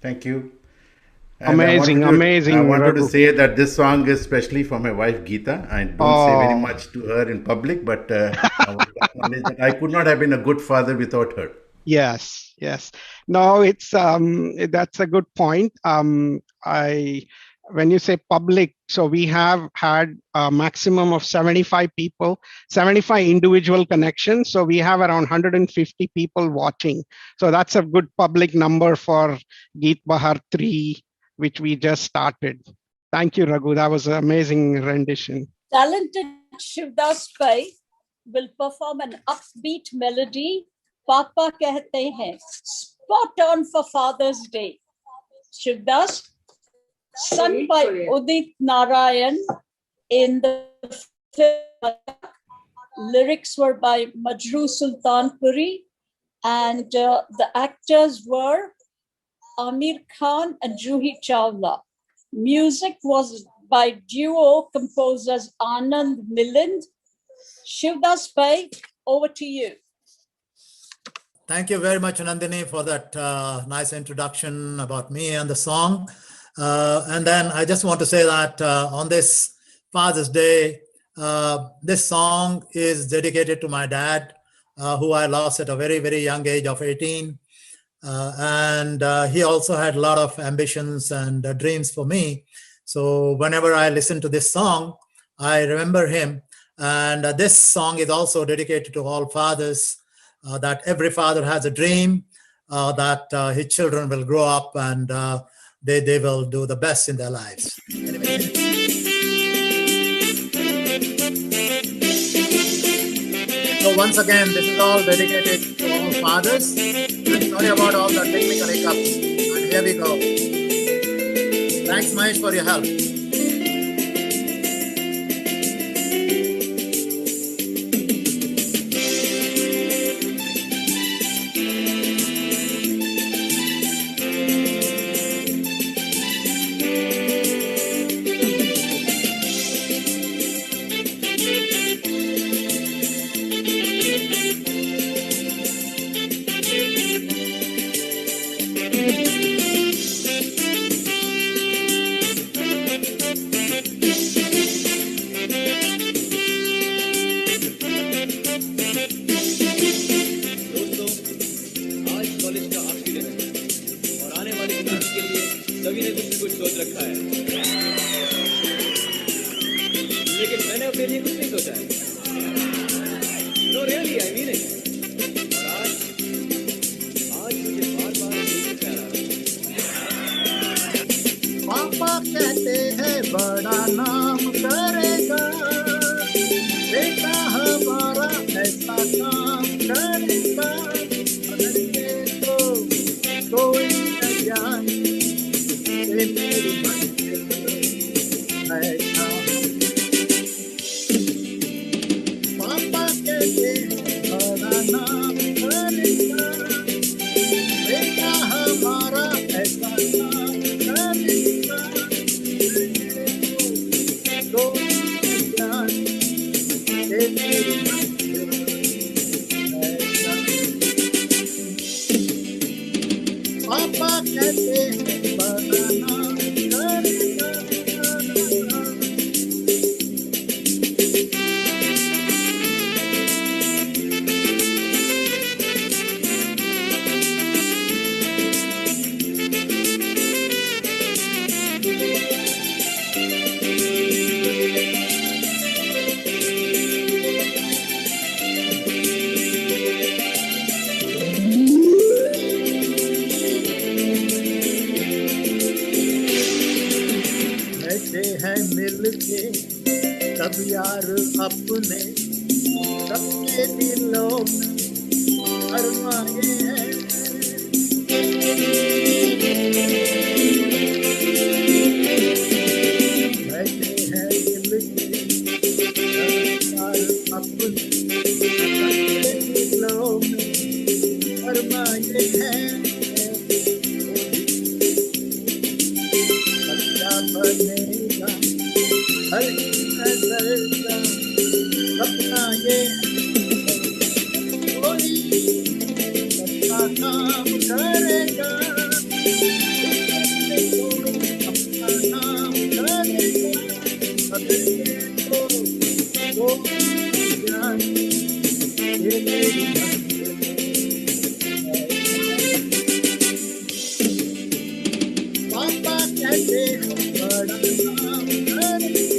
Thank you. And Amazing, I amazing, wanted to Raghu. say that this song is especially for my wife Geeta. I don't say very Oh. much to her in public, but I want to acknowledge that I could not have been a good father without her. Yes, yes. No, it's that's a good point. When you say public, so we have had a maximum of 75 people, 75 individual connections. So we have around 150 people watching. So that's a good public number for Geet Bahar 3, which we just started. Thank you, Raghu. That was an amazing rendition. Talented Shivdas Pai will perform an upbeat melody, Papa Kehte Hain, spot on for Father's Day. Shivdas, sung by Udit Narayan in the film. Lyrics were by Majroo Sultanpuri, and the actors were Amir Khan and Juhi Chawla. Music was by duo composers Anand Milind. Shivdas Pai, over to you. Thank you very much, Nandini, for that nice introduction about me and the song. And then I just want to say that on this Father's Day, this song is dedicated to my dad, who I lost at a very, very young age of 18. And he also had a lot of ambitions and dreams for me. So whenever I listen to this song, I remember him. And this song is also dedicated to all fathers, that every father has a dream that his children will grow up and they will do the best in their lives. So once again, this is all dedicated to all fathers. And sorry about all the technical hiccups. And here we go. Thanks, Mahesh, for your help. पापा कहते हैं बड़ा नाम करेगा, बेटा हमारा ऐसा काम करेगा, अगर ये तो कोई न जाने ये मेरी मंजिल है कहाँ। पापा कहते हैं बड़ा नाम करेगा, बेटा हमारा ऐसा काम करेगा, पापा कहते हैं बड़ा नाम करेगा। हैं मिलके सब यार अपने, सबके दिलों में अरमाए हैं। बैठे हैं मिलके करता सपना ये कोई अपना काम करेगा, अपना काम करेगा, अगर ये तो जान ये मेरी पापा कहते बड़ा काम करेगा।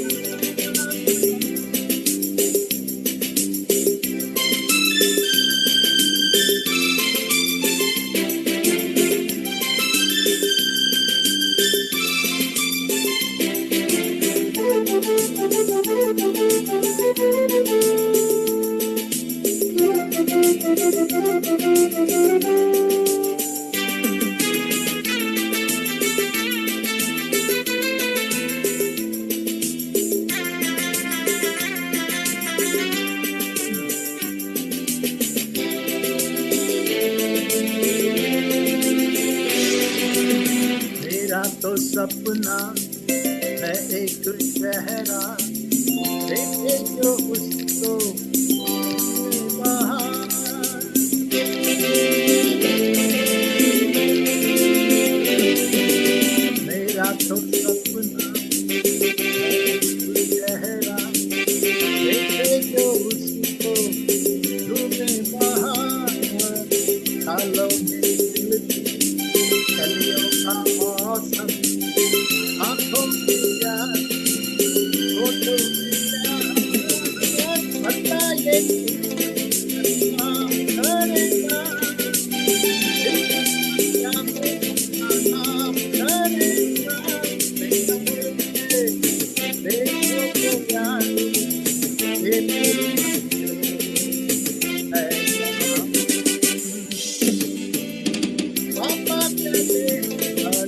मेरा तो सपना है एक चेहरा, देखे जो उसको बाहर। मेरा तो सपना है एक चेहरा, देखे जो उसको झूमे बाहर। सालों में खिलती कलियों का मौसम, आंखों की प्यार, होठों की प्यार, पता ये काम करेगा, क्या काम करेगा, देखो तो यार ये मेरी है पापा कहते बड़ा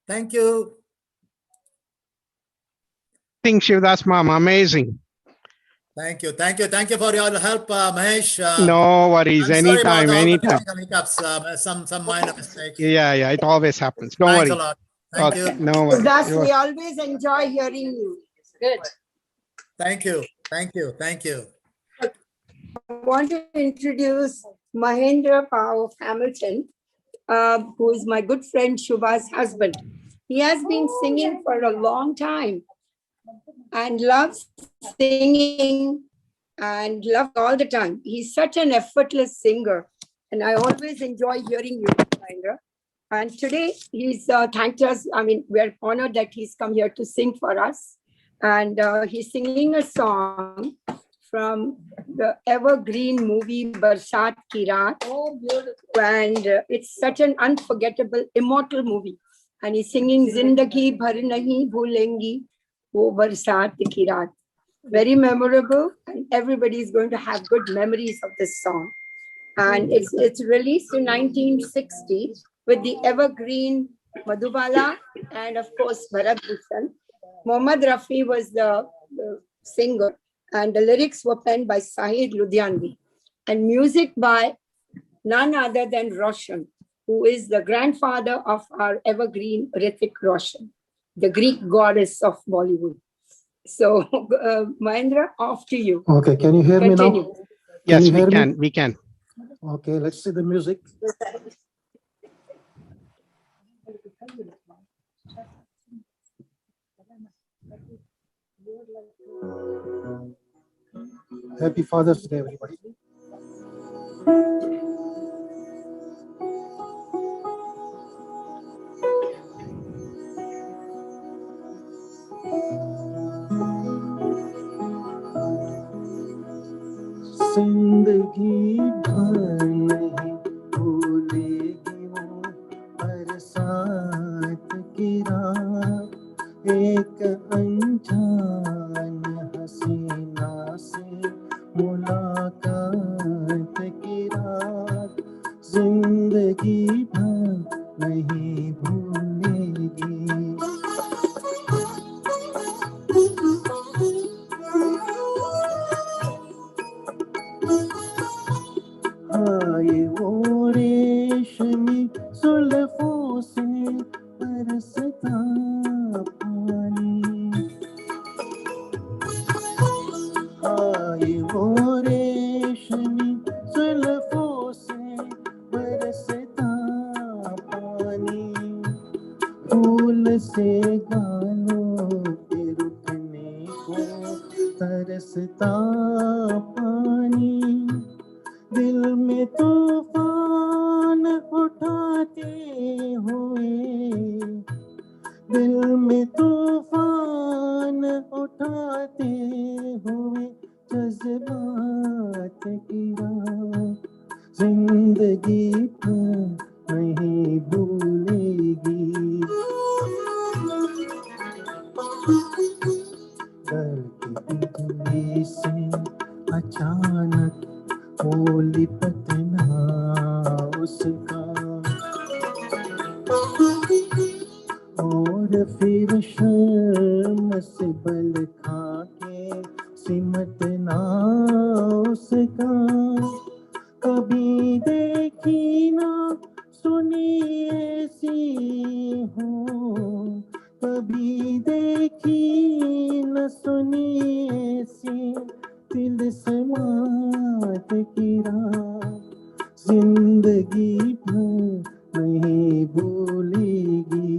Thank you. Think Shivdas Mama, amazing. Thank you. Thank you. Thank you for your help, Mahesh. No worries, I'm sorry about anytime, all the anytime. technical hiccups, some minor mistakes. Yeah, it always happens. Don't Thanks worry. a lot. Thank Okay, you. no worries. Thus, You're- we always enjoy hearing you. Good. Thank you. Thank you. Thank you. I want to introduce Mahendra Pao of Hamilton, who is my good friend Shubha's husband. He has been singing for a long time and loves singing and loves all the time. He's such an effortless singer, and I always enjoy hearing you, Mahendra. And today he's thanked us. I mean, we're honored that he's come here to sing for us. And he's singing a song from the evergreen movie Barsat Ki Raat. Oh, beautiful. And it's such an unforgettable, immortal movie. And he's singing Zindagi Bhar Nahi Bhulengi Wo Barsat Ki Raat. Very memorable, and everybody is going to have good memories of this song. And it's released in 1960 with the evergreen Madhubala and of course Bharat Bhushan. Mohammad Rafi was the singer, and the lyrics were penned by Sahid Ludhianvi, and music by none other than Roshan, who is the grandfather of our evergreen Hrithik Roshan, the Greek goddess of Bollywood. So, Mahendra, off to you. Okay, can you hear me Continue. now? Yes, you hear we me? can. We can. Okay, let's see the music. Happy Father's Day, everybody. जिंदगी भर नहीं भूलेगी वो बरसात की रात, एक अनजान हसीना से मुलाकात रात जिंदगी भर नहीं भूलेगी। आए वो रेशमी जुल्फों से बरसता पानी, आए वो रेशमी जुल्फों से बरसता पानी, फूल से गालों के रुकने को तरसता पानी, दिल में तूफान उठाते हुए, दिल में तूफान उठाते हुए जज्बात की रात जिंदगी भर नहीं भूलेगी। डर की बिजली से अचानक वो लिपटना उसका, और फिर शर्म से बल खा के सिमटना उसका। कभी देखी ना सुनी ऐसी हो, कभी देखी न सुनी ऐसी दिल समात की रात जिंदगी भर नहीं भूलेगी।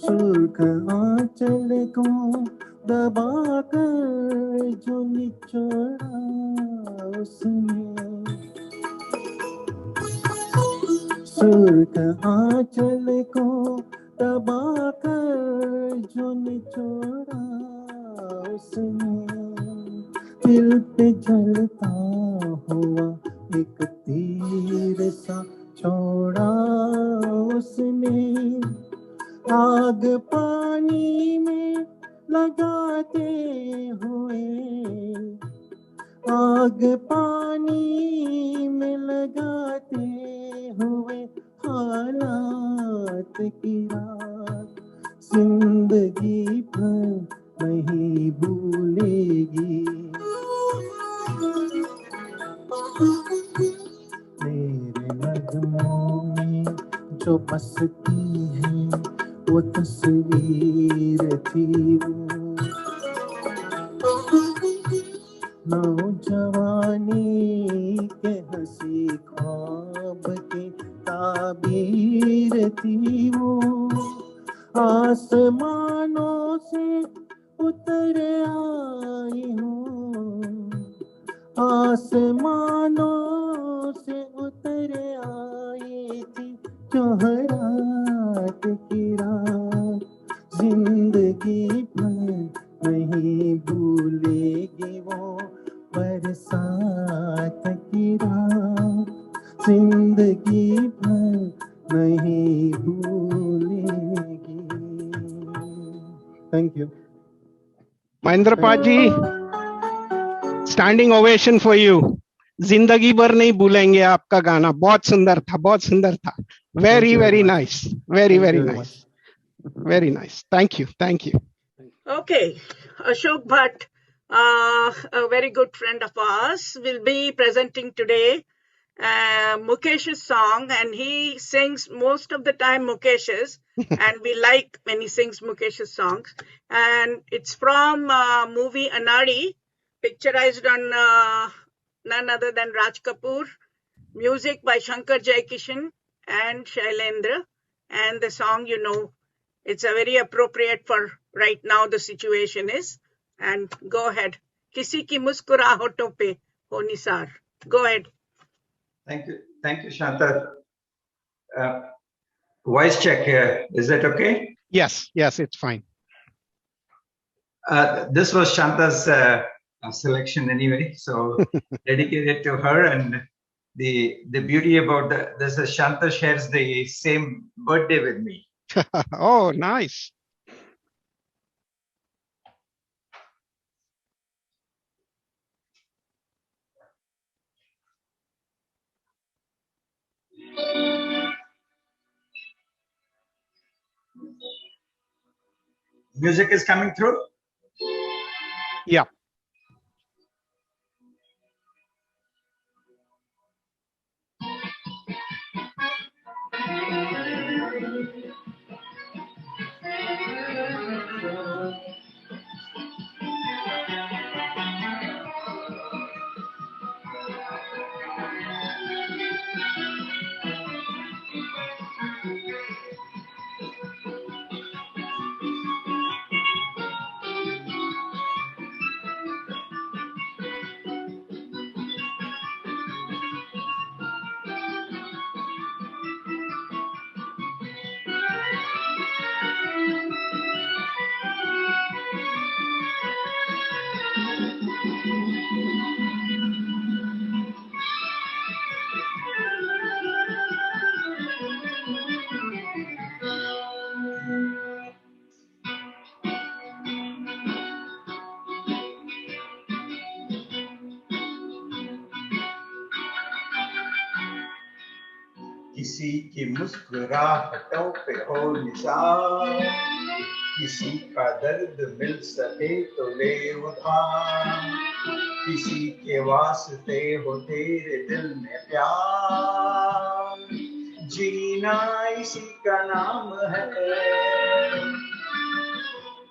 सुर्ख आंचल को दबा कर जो निचोड़ा उसने, सुर्ख आंचल को दबा कर जो निचोड़ा उसने, दिल पे जलता हुआ एक तीर सा छोड़ा उसने। आग पानी में लगाते हुए, आग पानी में लगाते हुए हालात की रात जिंदगी भर नहीं भूलेगी। मेरे नगमों में जो बसती है वो तस्वीर थी वो, नौजवानी के हंसी ख्वाब की ताबीर थी वो। आसमानों से उतर आई हूँ, आसमानों से उतर आई थी जोहरात की रात जिंदगी भर नहीं भूलेगी वो। बरसात की रात जिंदगी भर नहीं भूलेगी। Thank you. Mahendra ji, standing ovation for you. जिंदगी भर नहीं भूलेंगे आपका गाना, बहुत सुंदर था, बहुत सुंदर था। Very very nice, very very nice, very nice. Thank you, thank you. Okay, Ashok Bhatt, a very good friend of ours, will be presenting today Mukesh's song, and he sings most of the time Mukesh's, and we like when he sings Mukesh's songs. And it's from movie Anadi, picturized on none other than Raj Kapoor, music by Shankar Jaikishan and Shailendra, and the song, you know, it's a very appropriate for right now the situation is. And go ahead. Kisi ki muskurahoton pe ho nisar. Go ahead. Thank you, Shanta. Voice check here. Is that okay? Yes, yes, it's fine. This was Shanta's selection anyway, so dedicated to her. And the beauty about this is Shanta shares the same birthday with me. Oh, nice. music is coming through? Yeah. किसी की मुस्कुराहटों पे हो निसार, किसी का दर्द मिल सके तो ले उधार, किसी के वास्ते हो तेरे दिल में प्यार, जीना इसी का नाम है।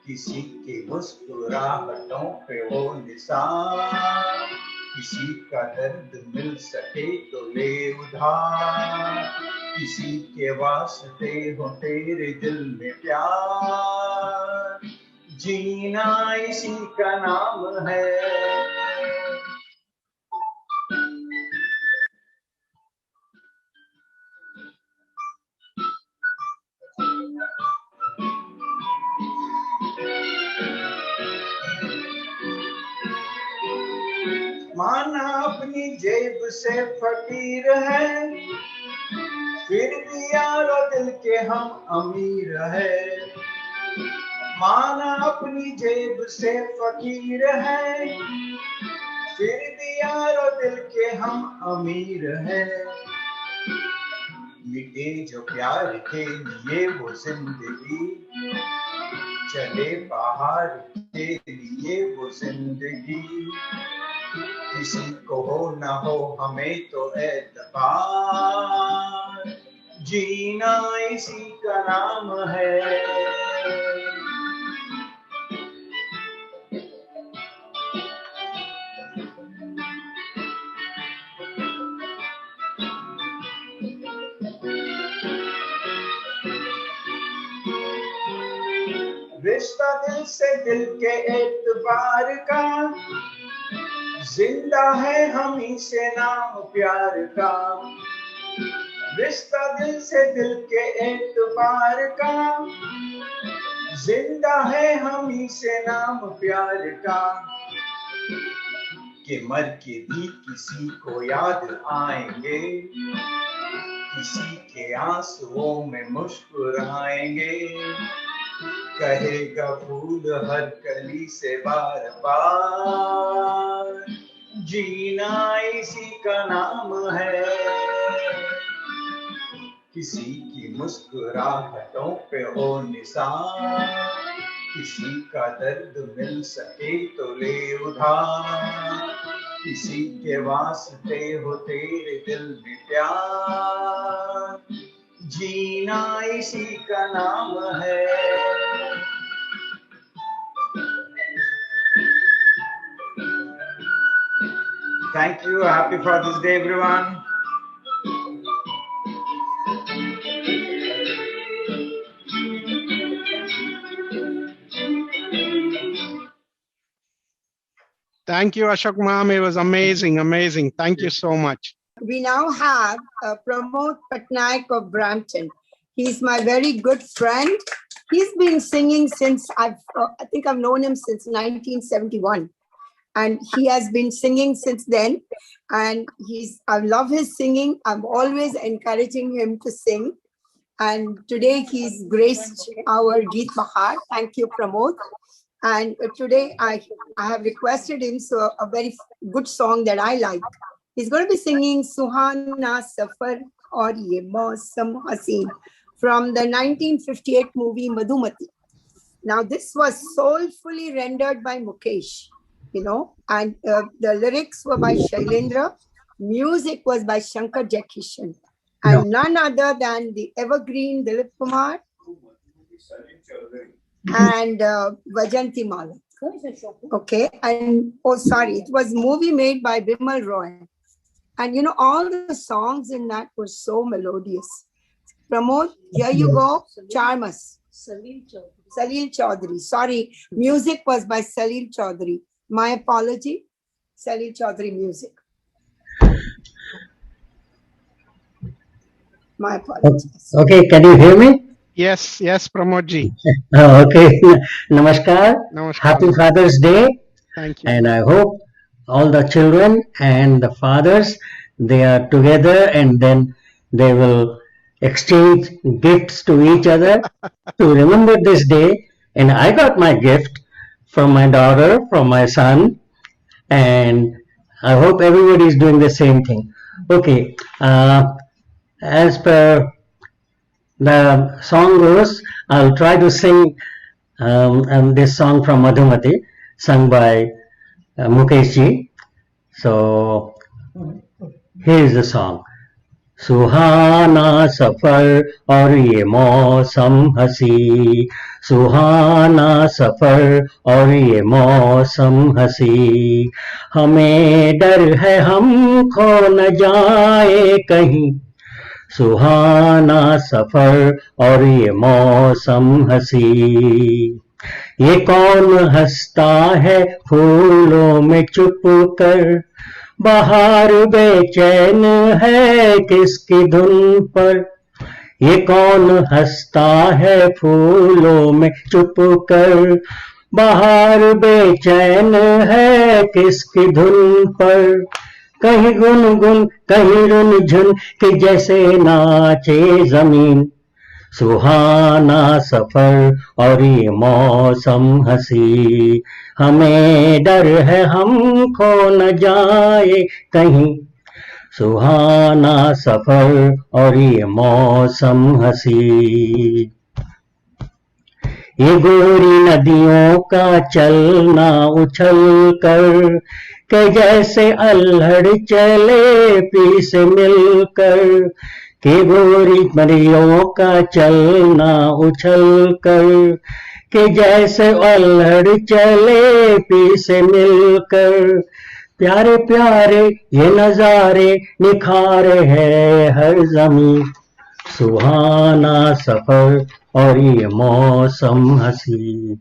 किसी की मुस्कुराहटों पे हो निसार, किसी का दर्द मिल सके तो ले उधार, किसी के वास्ते हो तेरे दिल में प्यार, जीना इसी का नाम है। माना अपनी जेब से फकीर है, फिर भी यारो दिल के हम अमीर है। माना अपनी जेब से फकीर है, फिर भी यारो दिल के हम अमीर है। मिटे जो प्यार के लिए वो जिंदगी, चले बाहर के लिए वो जिंदगी, किसी को हो न हो हमें तो एतबार, जीना इसी का नाम है। रिश्ता दिल से दिल के एतबार का, जिंदा है हम ही से नाम प्यार का। रिश्ता दिल से दिल के एतबार का, जिंदा है हम ही से नाम प्यार का। कि मर के भी किसी को याद आएंगे, किसी के आंसुओं में मुस्कुराएंगे, कहेगा फूल हर कली से बार बार, जीना इसी का नाम है। किसी की मुस्कुराहटों पे हो निसार, किसी का दर्द मिल सके तो ले उधार, किसी के वास्ते हो तेरे दिल में प्यार, जीना इसी का नाम है। Thank you. Happy Father's Day, everyone. Thank you, Ashok ma'am. It was amazing, amazing. Thank you so much. We now have Pramod Patnaik of Brampton. He's my very good friend. He's been singing since I think I've known him since 1971. And he has been singing since then. And I love his singing. I'm always encouraging him to sing. And today he's graced our Geet Bahar. Thank you, Pramod. And today I have requested him a very good song that I like. He's going to be singing Suhana Safar Aur Ye Mausam Haseen from the 1958 movie Madhumati. Now, this was soulfully rendered by Mukesh, you know, and the lyrics were by Shailendra, music was by Shankar Jaikishan, and none other than the evergreen Dilip Kumar and Vajanti Malak. Okay, and oh, sorry, it was movie made by Bimal Roy. And you know, all the songs in that were so melodious. Pramod, here you go, Charmas. Salil Chaudhary. Sorry, music was by Salil Chaudhary. My apology, Salil Chaudhary music. My apologies. Okay, can you hear me? Yes, yes, Pramodji. Okay, Namaskar. Namaskar. Happy Father's Day. Thank you. And I hope all the children and the fathers, they are together and then they will exchange gifts to each other to remember this day. And I got my gift from my daughter, from my son, and I hope everybody is doing the same thing. Okay, as per the song goes, I'll try to sing this song from Madhumati, sung by Mukesh ji. So here's the song. सुहाना सफर और ये मौसम हंसी, सुहाना सफर और ये मौसम हंसी, हमें डर है हम खो न जाए कहीं, सुहाना सफर और ये मौसम हंसी। ये कौन हंसता है फूलों में चुप कर, बाहर बेचैन है किसकी धुन पर, ये कौन हंसता है फूलों में चुप कर, बाहर बेचैन है किसकी धुन पर, कहीं गुनगुन कहीं रुनझुन के जैसे नाचे जमीन, सुहाना सफर और ये मौसम हंसी, हमें डर है हम खो न जाए कहीं, सुहाना सफर और ये मौसम हंसी। ये गोरी नदियों का चलना उछल कर के जैसे अल्हड़ चले पी से मिलकर, के गोरी नदियों का चलना उछल कर के जैसे अल्हड़ चले पी से मिलकर, प्यारे प्यारे ये नजारे निखारे है हर जमीन, सुहाना सफर और ये मौसम हंसी,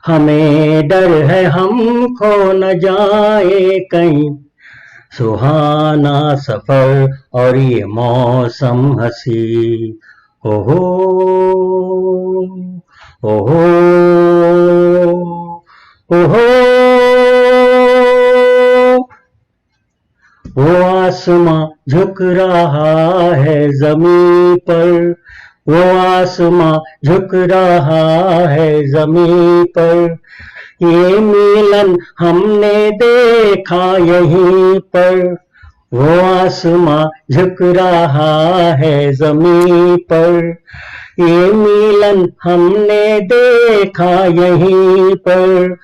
हमें डर है हम खो न जाए कहीं, सुहाना सफर और ये मौसम हंसी। ओहो ओहो ओहो, वो आसमां झुक रहा है जमीन पर, वो आसमां झुक रहा है जमीन पर, ये मिलन हमने देखा यहीं पर, वो आसमां झुक रहा है जमीन पर, ये मिलन हमने देखा यहीं पर,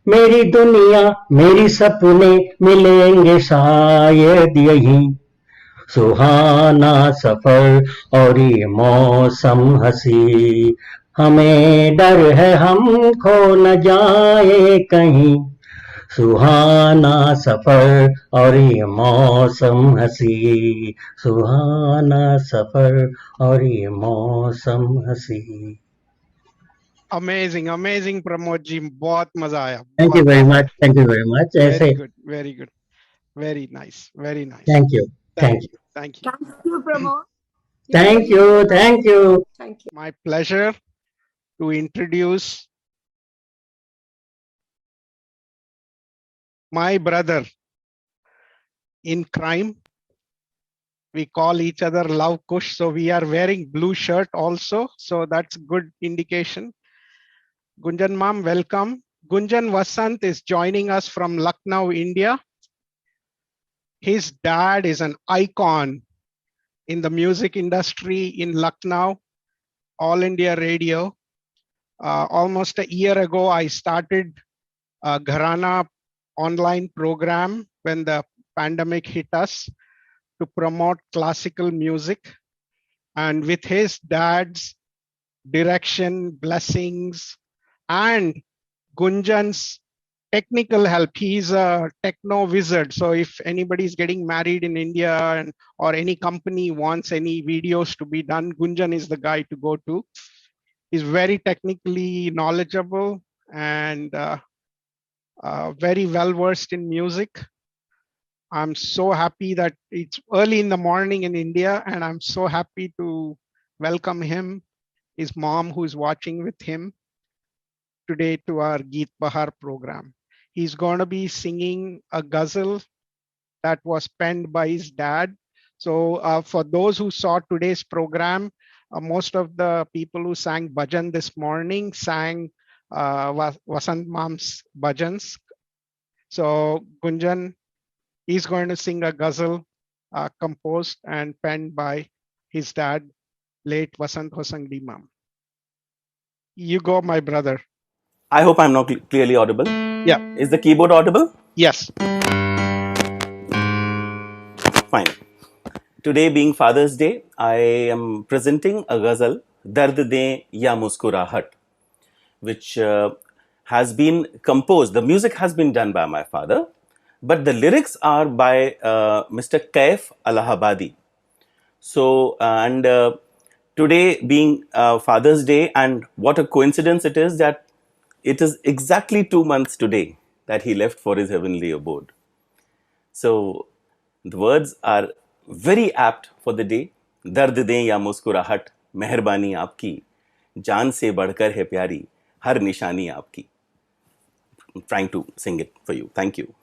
मेरी दुनिया मेरी सपने मिलेंगे शायद यहीं, सुहाना सफर और ये मौसम हंसी, हमें डर है हम खो न जाए कहीं, सुहाना सफर और ये मौसम हंसी, सुहाना सफर और ये मौसम हंसी। Amazing, amazing, Pramod ji. बहुत मजा आया. Thank you very much. Thank you very much. Very good, very good. Very nice, very nice. Thank you. Thank you. Thank you. Thank you, Pramod. Thank you. Thank you. Thank you. My pleasure to introduce my brother in crime. We call each other Love Kush. So we are wearing blue shirt also. So that's good indication. Gunjan Ma'am, welcome. Gunjan Vasant is joining us from Lucknow, India. His dad is an icon in the music industry in Lucknow, All India Radio. Almost a year ago, I started a Gharana online program when the pandemic hit us to promote classical music. And with his dad's direction, blessings, and Gunjan's technical help, he's a techno wizard. So if anybody's getting married in India or any company wants any videos to be done, Gunjan is the guy to go to. He's very technically knowledgeable and very well versed in music. I'm so happy that it's early in the morning in India, and I'm so happy to welcome him, his mom who's watching with him today to our Geet Bahar program. He's going to be singing a ghazal that was penned by his dad. So for those who saw today's program, most of the people who sang bhajan this morning sang Vasant Mam's bhajans. So Gunjan is going to sing a ghazal composed and penned by his dad, late Vasant Hosangdi Mam. You go, my brother. I hope I'm not clearly audible. Yeah. Is the keyboard audible? Yes. Fine. Today being Father's Day, I am presenting a ghazal, Dard De Ya Muskurahat, which has been composed. The music has been done by my father, but the lyrics are by Mr. Kaif Allahabadi. So, and today being Father's Day, and what a coincidence it is that it is exactly 2 months today that he left for his heavenly abode. So, the words are very apt for the day. Dard de ya muskurahat, mehrbani aapki, jaan se badhkar hai pyari, har nishani aapki. I'm trying to sing it for you. Thank you.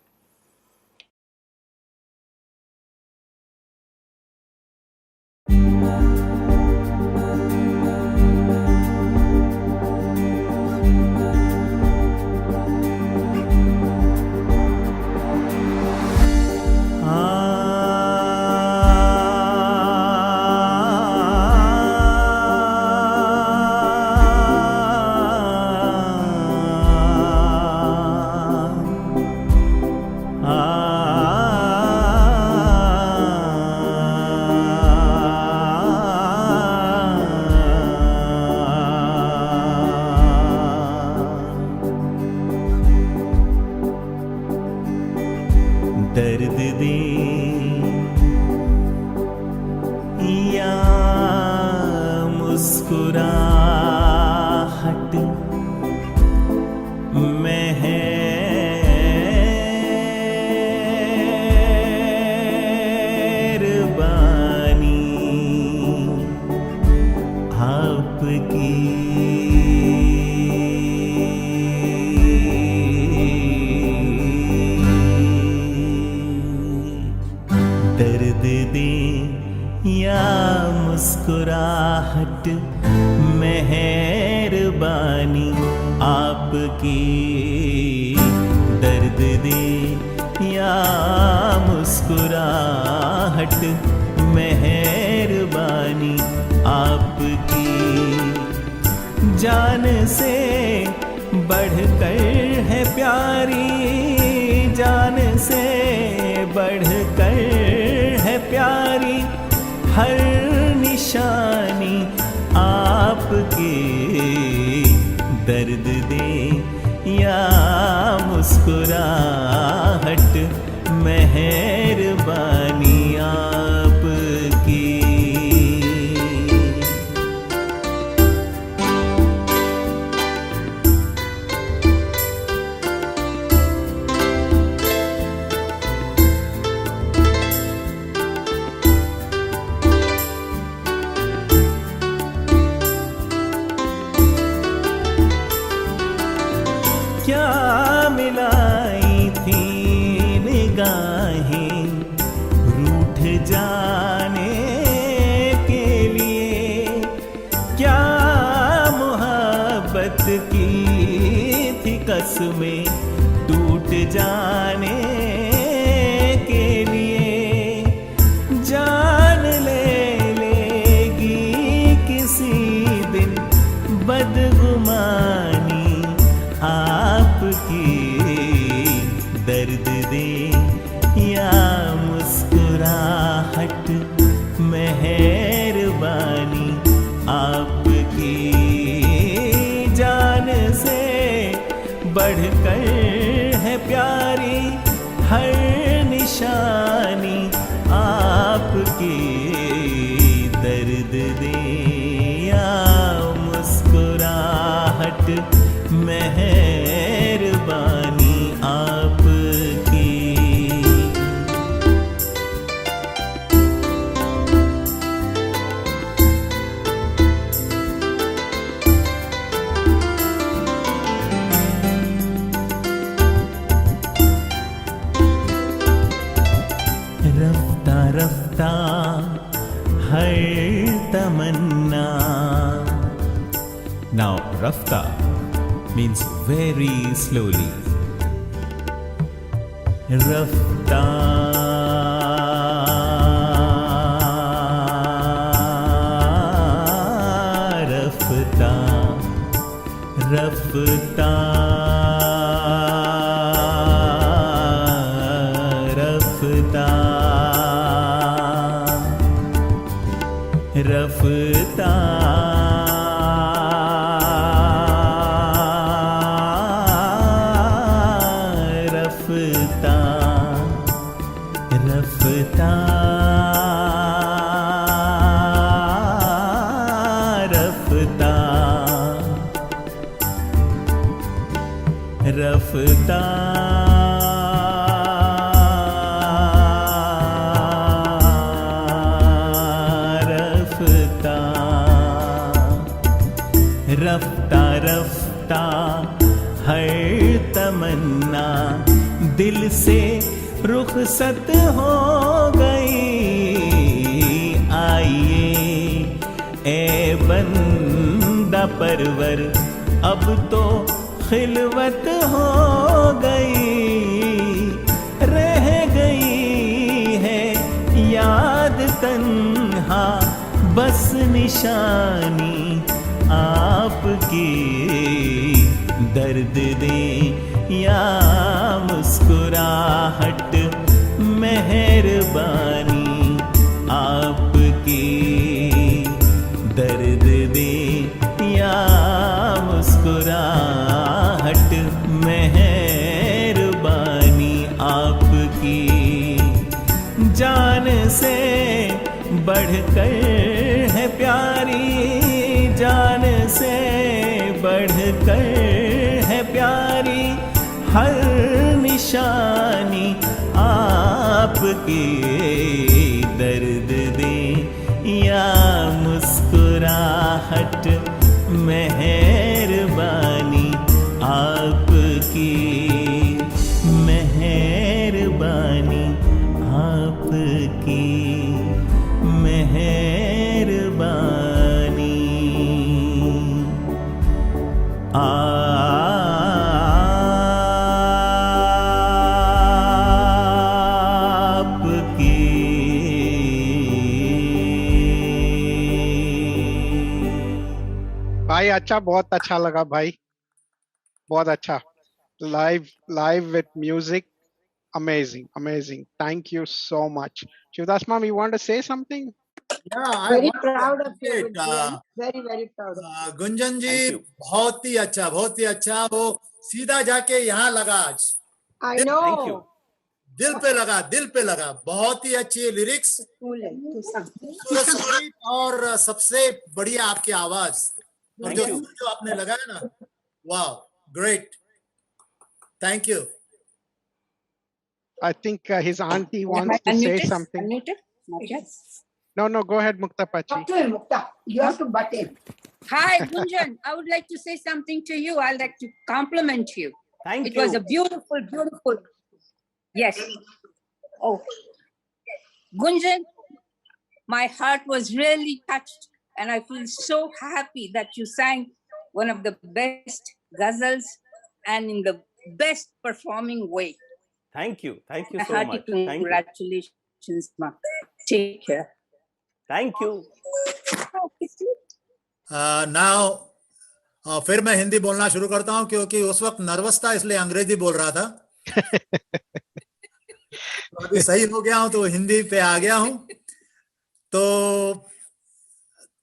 दर्द दे या मुस्कुराहट मेहरबानी आपकी दर्द दे या मुस्कुराहट मेहरबानी आपकी दर्द दे या मुस्कुराहट मेहरबानी आपकी जान से बढ़कर है प्यारी जान से बढ़कर है प्यारी हर निशानी आपके दर्द दे या मुस्कुराहट मेहरबानी आपकी क्या मिलाई थी निगाहें रूठ जाने के लिए क्या मोहब्बत की थी कसमें टूट जाने के लिए जान ले लेगी किसी दिन बदगुमान बढ़कर है प्यारी हर निशानी आपकी दर्द दे या मुस्कुराहट मेहरबानी आपकी रफ्ता रफ्ता हर तमन्ना. Now rafta means very slowly. Rafta rafta rafta rafta rafta रफ्ता रफ्ता रफ्ता रफ्ता रफ्ता रफ्ता हर तमन्ना दिल से रुखसत हो गई. आइए ए बंदा परवर अब तो खिलवत हो गई. रह गई है याद तन्हा बस निशानी आपकी दर्द दे या मुस्कुराहट मेहरबानी आपकी दर्द दे या मुस्कुराहट मेहरबानी आपकी. जान से बढ़कर है प्यारी जान से बढ़कर है प्यारी हर निशानी आपकी दर्द दे या मुस्कुराहट मेहरबानी आपकी मेहरबानी आपकी मेहरबानी भाई अच्छा, बहुत अच्छा लगा भाई, बहुत अच्छा. Live with music, amazing. Thank you so much. Shivdas ma'am, you want to say something? Yeah, I Very want to proud of you. appreciate, Gujjan. Very proud of you. Gunjan जी बहुत ही अच्छा. वो सीधा जाके यहाँ लगा आज. I know. दिल पे लगा. बहुत ही अच्छी लिरिक्स और सबसे बढ़िया आपकी आवाज और जो आपने लगाया ना, वाह, great. Thank you. I think his auntie wants to say something. No, go ahead, Mukta Pachi. Talk to him, Mukta. You have to butt in. Hi, Gunjan. I would like to say something to you. I'd like to compliment you. Thank you. you. It was a beautiful. Yes. Oh. Gunjan, my heart was really touched, and I feel so happy that you sang one of the best ghazals and in the best performing way. Thank you so Hearty much. Thank you. Congratulations, ma. Take care. Thank you. Now, फिर मैं हिंदी बोलना शुरू करता हूं क्योंकि उस वक्त nervous था इसलिए अंग्रेजी बोल रहा था. तो अभी सही हो गया हूं तो हिंदी पे आ गया हूं. तो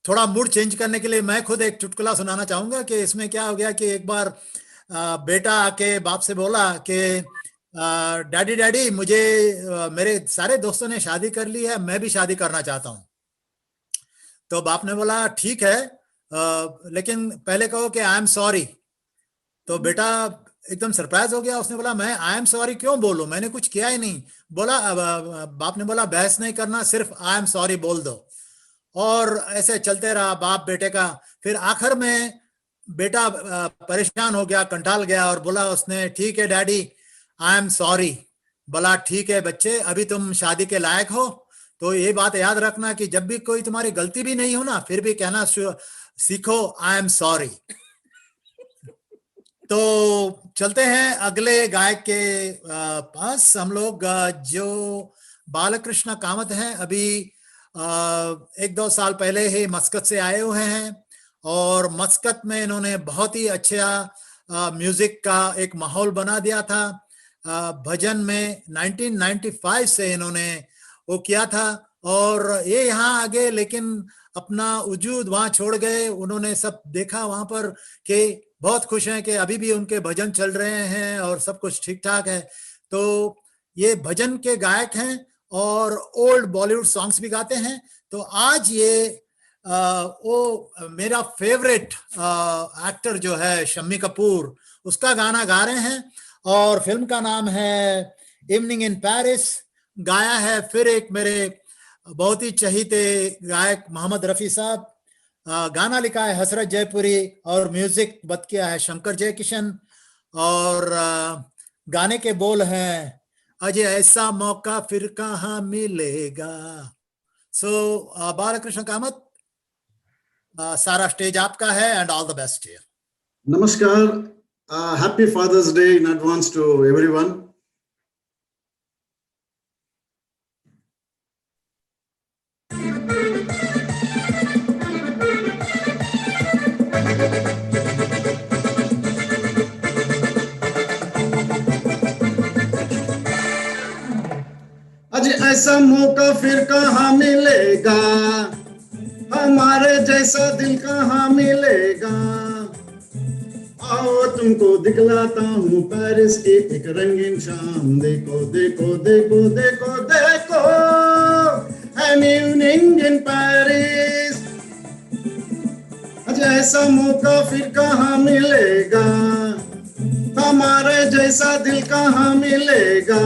थोड़ा मूड चेंज करने के लिए मैं खुद एक चुटकुला सुनाना चाहूंगा कि इसमें क्या हो गया कि एक बार बेटा आके बाप से बोला कि डैडी डैडी मुझे मेरे सारे दोस्तों ने शादी कर ली है, मैं भी शादी करना चाहता हूँ। तो बाप ने बोला ठीक है, लेकिन पहले कहो कि आई एम सॉरी। तो बेटा एकदम सरप्राइज हो गया, उसने बोला मैं आई एम सॉरी क्यों बोलूं, मैंने कुछ किया ही नहीं। बोला बाप ने बोला बहस नहीं करना, सिर्फ आई एम सॉरी बोल दो। और ऐसे चलते रहा बाप बेटे का। फिर आखिर में बेटा परेशान हो गया, कंटाल गया और बोला उसने ठीक है डैडी आई एम सॉरी। बोला ठीक है बच्चे, अभी तुम शादी के लायक हो, तो ये बात याद रखना कि जब भी कोई तुम्हारी गलती भी नहीं हो ना, फिर भी कहना सीखो आई एम सॉरी। तो चलते हैं अगले गायक के पास। हम लोग जो बालकृष्ण कामत हैं, अभी 1-2 साल पहले ही मस्कत से आए हुए हैं और मस्कत में इन्होंने बहुत ही अच्छा म्यूजिक का एक माहौल बना दिया था। भजन में 1995 से इन्होंने वो किया था और ये यहाँ आ गए, लेकिन अपना वजूद वहां छोड़ गए। उन्होंने सब देखा वहां पर कि बहुत खुश हैं कि अभी भी उनके भजन चल रहे हैं और सब कुछ ठीक ठाक है। तो ये भजन के गायक हैं और ओल्ड बॉलीवुड सॉन्ग्स भी गाते हैं। तो आज ये वो मेरा फेवरेट एक्टर जो है शम्मी कपूर, उसका गाना गा रहे हैं और फिल्म का नाम है इवनिंग इन पेरिस। गाया है फिर एक मेरे बहुत ही चहीते गायक मोहम्मद रफी साहब। गाना लिखा है हसरत जयपुरी और म्यूजिक बद किया है शंकर जयकिशन। और गाने के बोल हैं अजय ऐसा मौका फिर कहाँ मिलेगा। सो बालकृष्ण कामत, सारा स्टेज आपका है एंड ऑल द बेस्ट। नमस्कार, happy father's day in advance to everyone. आज ऐसा मौका फिर कहाँ मिलेगा, हमारे जैसा दिल कहाँ मिलेगा। आओ तुमको दिखलाता हूँ पेरिस की एक रंगीन शाम। देखो देखो देखो देखो देखो एन इवनिंग इन पेरिस। आज ऐसा मौका फिर कहाँ मिलेगा, हमारे जैसा दिल कहाँ मिलेगा।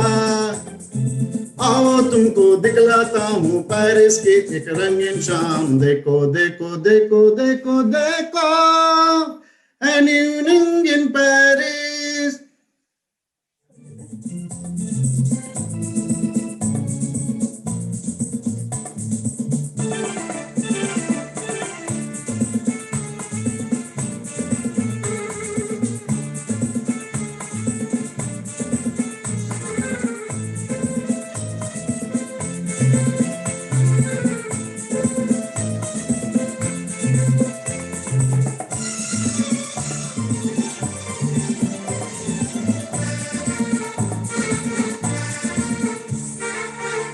आओ तुमको दिखलाता हूँ पेरिस की एक रंगीन शाम। देखो देखो देखो देखो देखो एन इवनिंग इन पेरिस।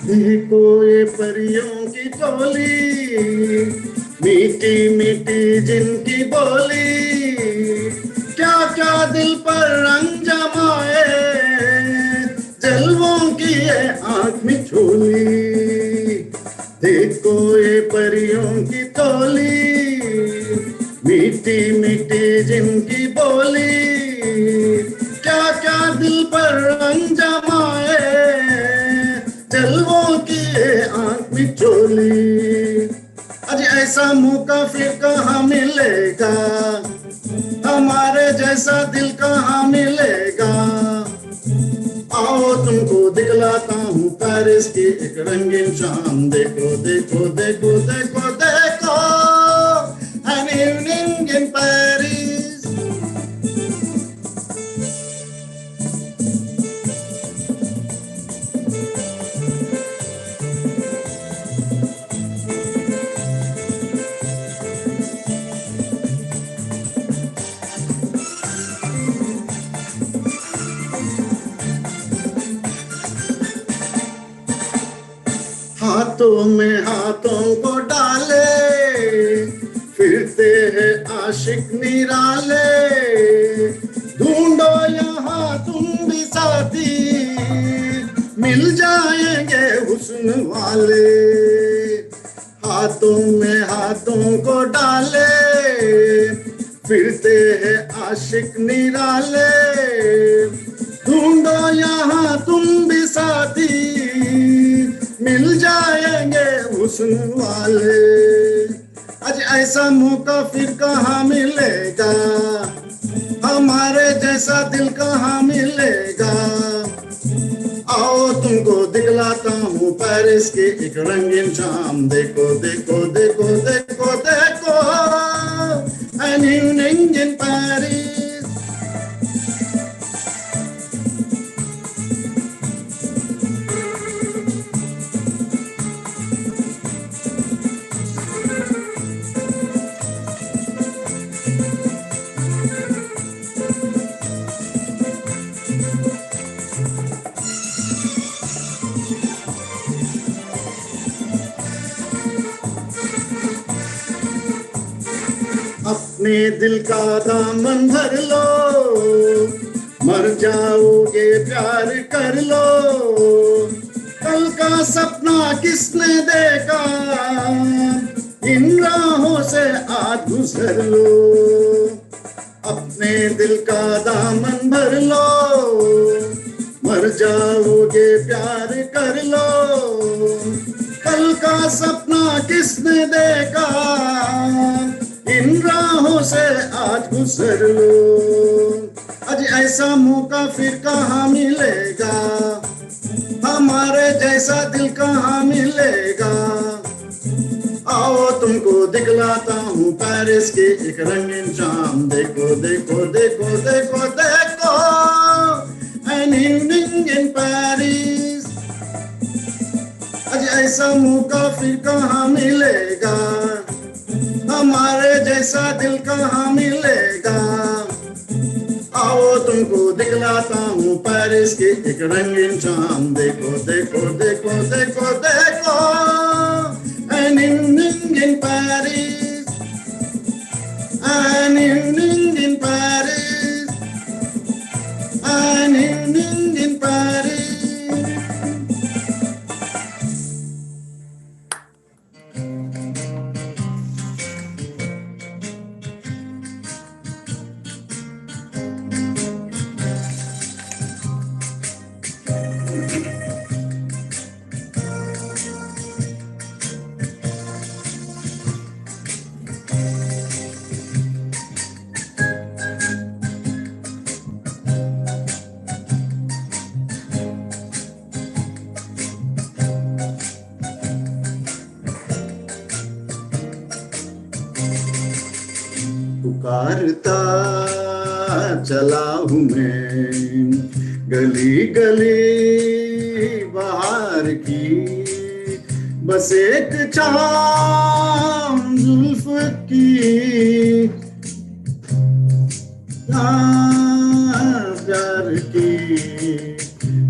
देखो ये परियों की टोली, मीठी मीठी जिनकी बोली, क्या क्या दिल पर रंग जमाए, जलवों की ये आंख में झोली। देखो ये परियों की टोली, मीठी मीठी जिनकी बोली, क्या क्या दिल पर रंग जमाए, जलवों की आंख में चोली। आज ऐसा मौका फिर कहाँ मिलेगा, हमारे जैसा दिल कहाँ मिलेगा। आओ तुमको दिखलाता हूँ पेरिस की एक रंगीन शाम। देखो देखो देखो देखो देखो एन इवनिंग इन पेरिस। हाथों में हाथों को डाले, फिरते हैं आशिक निराले, ढूंढ यहाँ तुम भी साथी, मिल जाएंगे हुस्न वाले, हाथों में हाथों को डाले, फिरते हैं आशिक निराले। ढूंढो यहाँ तुम भी साथी, मिल जाएंगे हुस्न वाले। आज ऐसा मौका फिर कहाँ मिलेगा, हमारे जैसा दिल कहाँ मिलेगा। आओ तुमको दिखलाता हूँ पेरिस की एक रंगीन शाम। देखो देखो देखो देखो देखो, an evening in Paris। अपने दिल का दामन भर लो, मर जाओगे प्यार कर लो। कल का सपना किसने देखा, इन राहों से आज गुजर लो। अपने दिल का दामन भर लो, मर जाओगे प्यार कर लो। कल का सपना किसने देखा, इन राहों से आज गुजर लो। आज ऐसा मौका फिर कहाँ मिलेगा, हमारे जैसा दिल कहाँ मिलेगा। आओ तुमको दिखलाता हूँ पेरिस की एक रंगीन शाम। देखो देखो देखो देखो देखो, an evening in Paris। आज ऐसा मौका फिर कहाँ मिलेगा, हमारे जैसा दिल कहाँ मिलेगा। आओ तुमको दिखलाता हूँ पेरिस की एक रंगीन शाम। देखो देखो देखो देखो देखो, an evening in Paris, an evening in Paris, an evening in Paris। पुकारता चला हूँ मैं गली गली बाहर की, बस एक चाम जुल्फ की, प्यार की।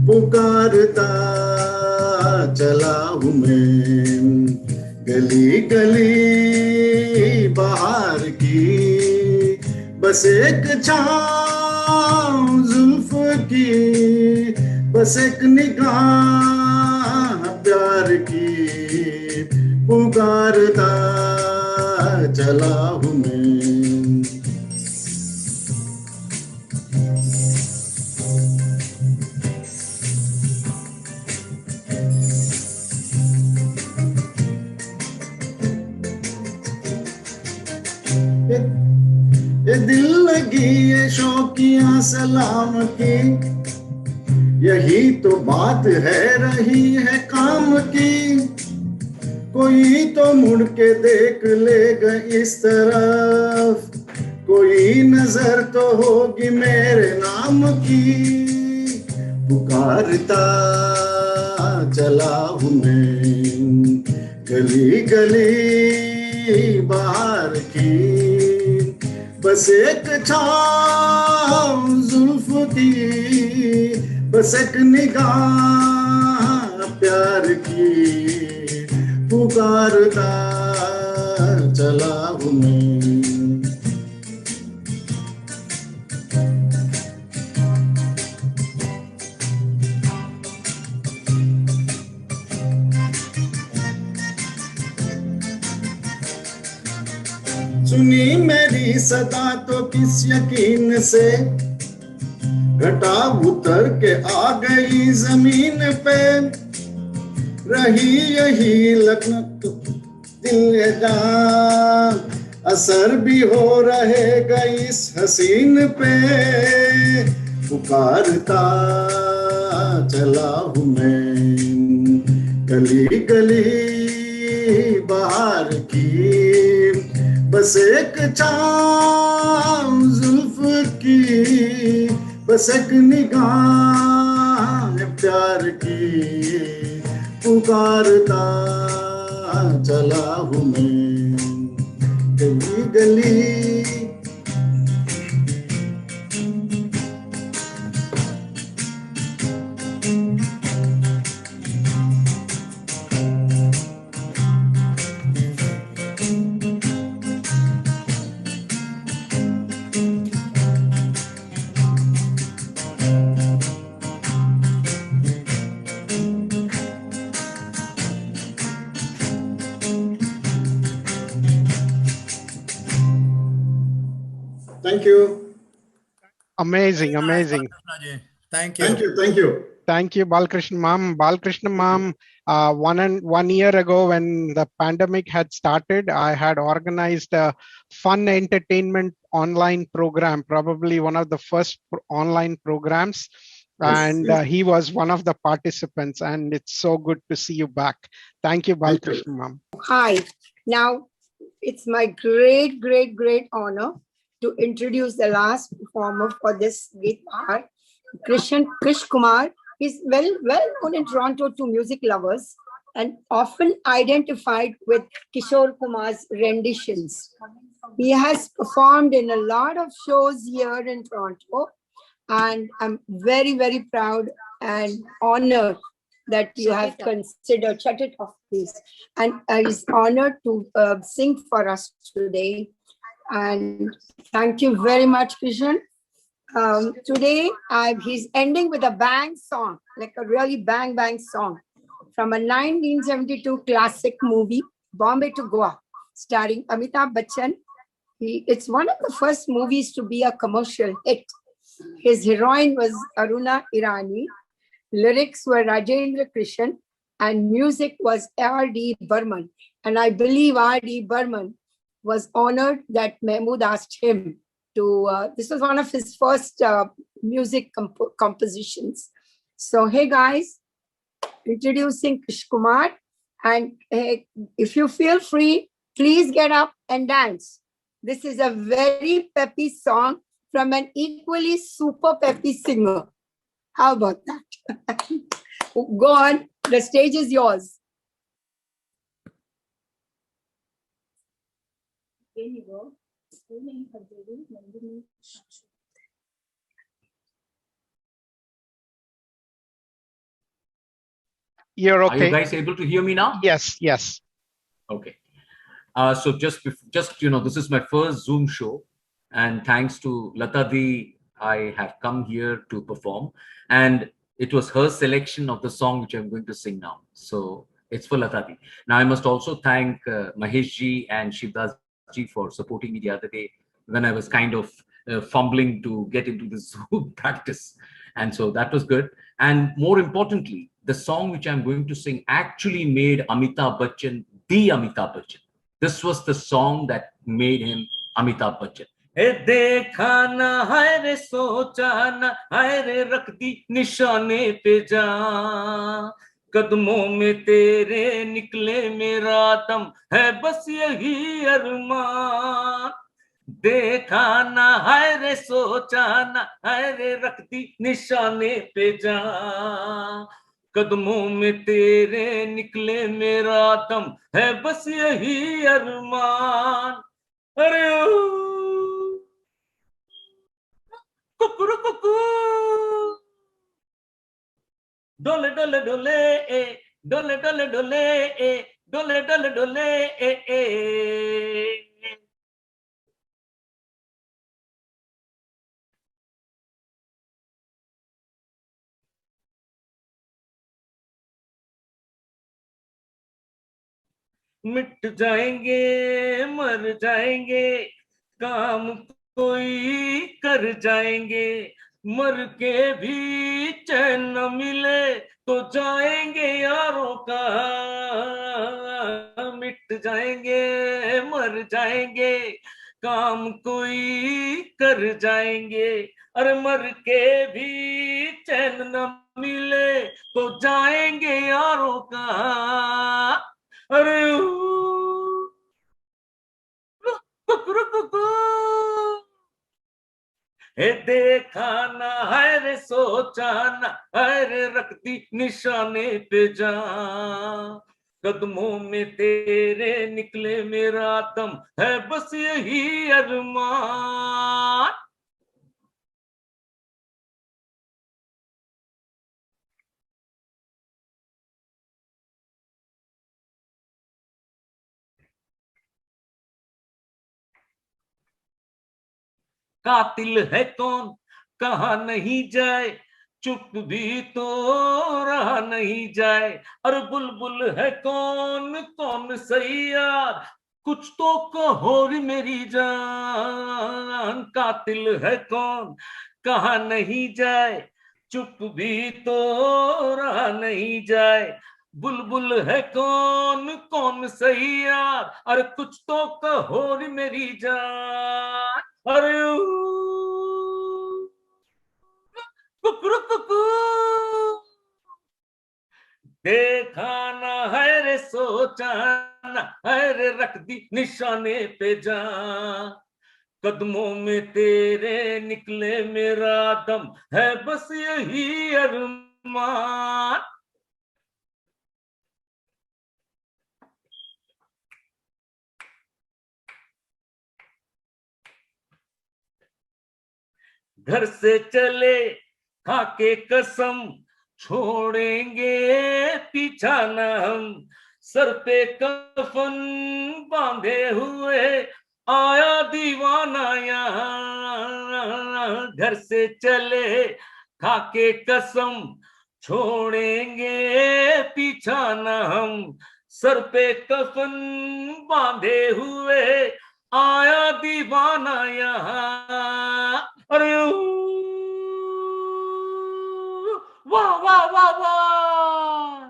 पुकारता चला हूँ मैं गली गली बाहर की, बस एक छाँव जुल्फ की, बस एक निगाह प्यार की। पुकारता चला हूँ मैं। ये दिल लगी ये शौकिया सलाम की, यही तो बात है रही है काम की। कोई तो मुड़ के देख लेगा इस तरफ, कोई नजर तो होगी मेरे नाम की। पुकारता चला हूँ मैं गली गली बाहर की, बस एक छाँव जुल्फ की, बस एक निगाह प्यार की। पुकारता चला हूँ मैं। सुनी मेरी सदा तो किस यकीन से घटा उतर के आ गई जमीन पे रही यही लगन तो दिल जान असर भी हो रहेगा इस हसीन पे पुकारता चला हूँ मैं गली गली बाहर की बस एक चाम जुल्फ की बस एक निगाह प्यार की पुकारता चला हूँ मैं गली गली Thank you. Amazing, amazing. Thank you. Thank you. Thank you. Thank you, Balkrishna Ma'am. Balkrishna Ma'am, 1 year ago when the pandemic had started, I had organized a fun entertainment online program, probably one of the first online programs. Yes, And yes. he was one of the participants, and it's so good to see you back. Thank you, Thank you. Balkrishna Ma'am. Hi. Now, it's my great, great, great honor to introduce the last performer for this guitar, Krish Kumar. He's well known in Toronto to music lovers and often identified with Kishore Kumar's renditions. He has performed in a lot of shows here in Toronto, and I'm very, very proud and honored that you have considered, shut it off please, and is honored to sing for us today. And thank you very much, Krishan. Today, he's ending with a bang song, like a really bang song from a 1972 classic movie, Bombay to Goa, starring Amitabh Bachchan. It's one of the first movies to be a commercial hit. His heroine was Aruna Irani. Lyrics were Rajendra Krishan, and music was R.D. Burman. And I believe R.D. Burman was honored that Mahmood asked him to, this was one of his first music compositions. So, hey guys, introducing Krish Kumar. And hey, if you feel free, please get up and dance. This is a very peppy song from an equally super peppy singer. How about that? Go on, the stage is yours. You're Are you okay. guys able to hear me now? Yes, yes. Okay. So just this is my first Zoom show, and thanks to Lata Di, I have come here to perform, and it was her selection of the song which I'm going to sing now. So it's for Lata Di. Now I must also thank Mahesh ji and Shivdas ji for supporting me the other day when I was kind of fumbling to get into the Zoom practice, and so that was good. And more importantly, the song which I'm going to sing actually made Amitabh Bachchan the Amitabh Bachchan. This was the song that made him Amitabh Bachchan. ए देखा ना है रे सोचा ना है रे रख दी निशाने पे जा कदमों में तेरे निकले मेरा दम है बस यही अरमान देखा ना है रे सोचा ना है रे रख दी निशाने पे जा कदमों में तेरे निकले मेरा दम है बस यही अरमान अरे कुकुरु कुकू डोले डोले डोले ए डोले डोले डोले ए डोले डोले डोले ए मिट जाएंगे मर जाएंगे काम कोई कर जाएंगे मर के भी चैन न मिले तो जाएंगे यारों का मिट जाएंगे मर जाएंगे काम कोई कर जाएंगे अरे मर के भी चैन न मिले तो जाएंगे यारों का अरे हे देखा ना है रे सोचा ना है रे रखती निशाने पे जा कदमों में तेरे निकले मेरा दम है बस यही अरमान कातिल है कौन कहा नहीं जाए चुप भी तो रहा नहीं जाए और बुलबुल है कौन कौन सही यार कुछ तो कहो रे मेरी जान कातिल है कौन कहा नहीं जाए चुप भी तो रहा नहीं जाए बुलबुल है कौन कौन सही यार और कुछ तो कहो रे मेरी जान अरे देखा ना है रे सोचा ना है रे रख दी निशाने पे जा कदमों में तेरे निकले मेरा दम है बस यही अरमान घर से चले खाके कसम छोड़ेंगे पीछा न हम सर पे कफन बांधे हुए आया दीवाना यहाँ घर से चले खाके कसम छोड़ेंगे पीछा न हम सर पे कफन बांधे हुए आया दीवाना यहाँ अरे वाह वाह वाह वाह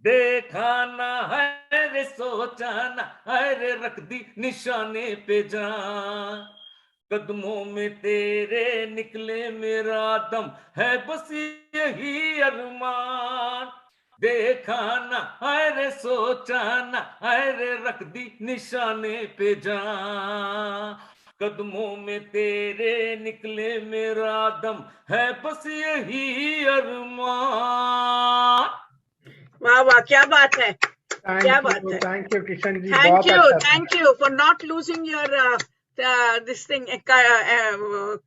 देखा ना है रे सोचा ना है रे रख दी निशाने पे जा कदमों में तेरे निकले मेरा दम है बस यही अरमान देखा ना है रे सोचा ना है रे रख दी निशाने पे जा कदमों में तेरे निकले मेरा दम है बस यही अरमान वाह वाह क्या बात है क्या बात है thank you Kishan ji thank you for not losing your this thing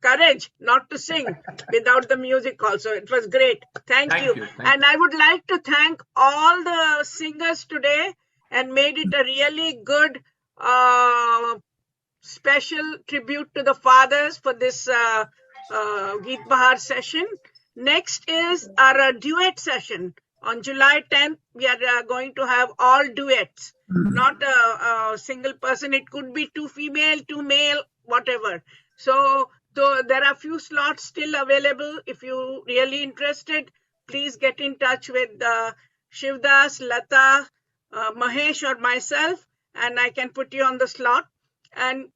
courage not to sing without the music also it was great thank you and I would like to thank all the singers today and made it a really good special tribute to the fathers for this Geet Bahar session. Next is our duet session. On July 10th, we are going to have all duets, not a single person. It could be 2 female, 2 male, whatever. So there are few slots still available. If you really interested, please get in touch with Shivdas, Lata, Mahesh or myself, and I can put you on the slot. And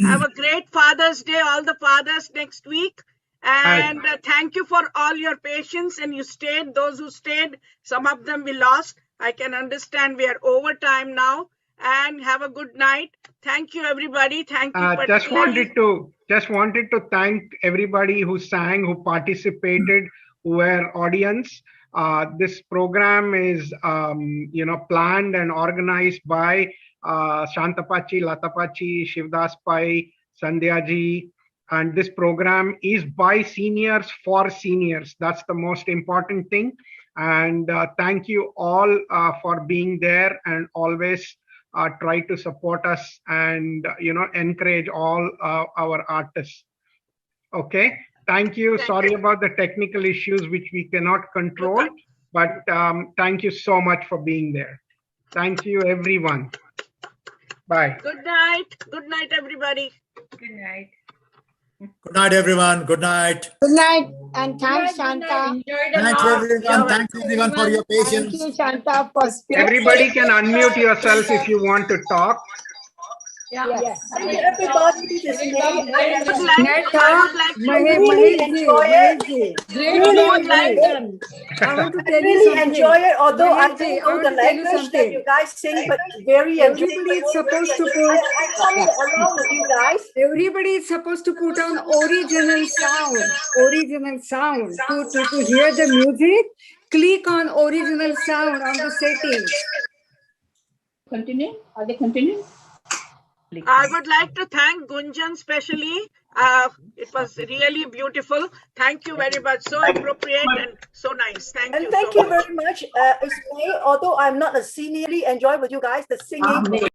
have a great Father's Day, all the fathers next week. And thank you for all your patience and you stayed, those who stayed, some of them we lost. I can understand we are over time now and have a good night. Thank you everybody. Thank you. Just wanted to thank everybody who sang, who participated, who were audience. This program is, planned and organized by Shantapachi, Latapachi, Shivdas Pai, Sandhya ji. And this program is by seniors for seniors. That's the most important thing. And thank you all for being there and always try to support us and, encourage all our artists. Okay. Thank you. Sorry about the technical issues, which we cannot control, but thank you so much for being there. Thank you, everyone. Bye. Good night. Good night, everybody. Good night. Good night, everyone. Good night. Good night, and thanks, Shanta. Thanks, everyone. Thanks, everyone, for your patience. Thank you, Shanta, for speaking. Everybody can unmute yourself if you want to talk. Yes. Thank you, everybody. This is May. I would like to Really enjoy it. Really I want to tell you really something. enjoy it, although I Mahesh ji, don't I know want the to tell you language that something. you guys sing, but very Everybody is supposed to put. I come along with you guys. Everybody is supposed to put on original sound. Original sound. To hear the music, click on original sound on the settings. Continue? Are they continuing? I would like to thank Gunjan specially. It was really beautiful. Thank you very much. So appropriate and so nice. Thank you. And thank you very much. It's May, although I'm not a senior, really enjoy with you guys the singing.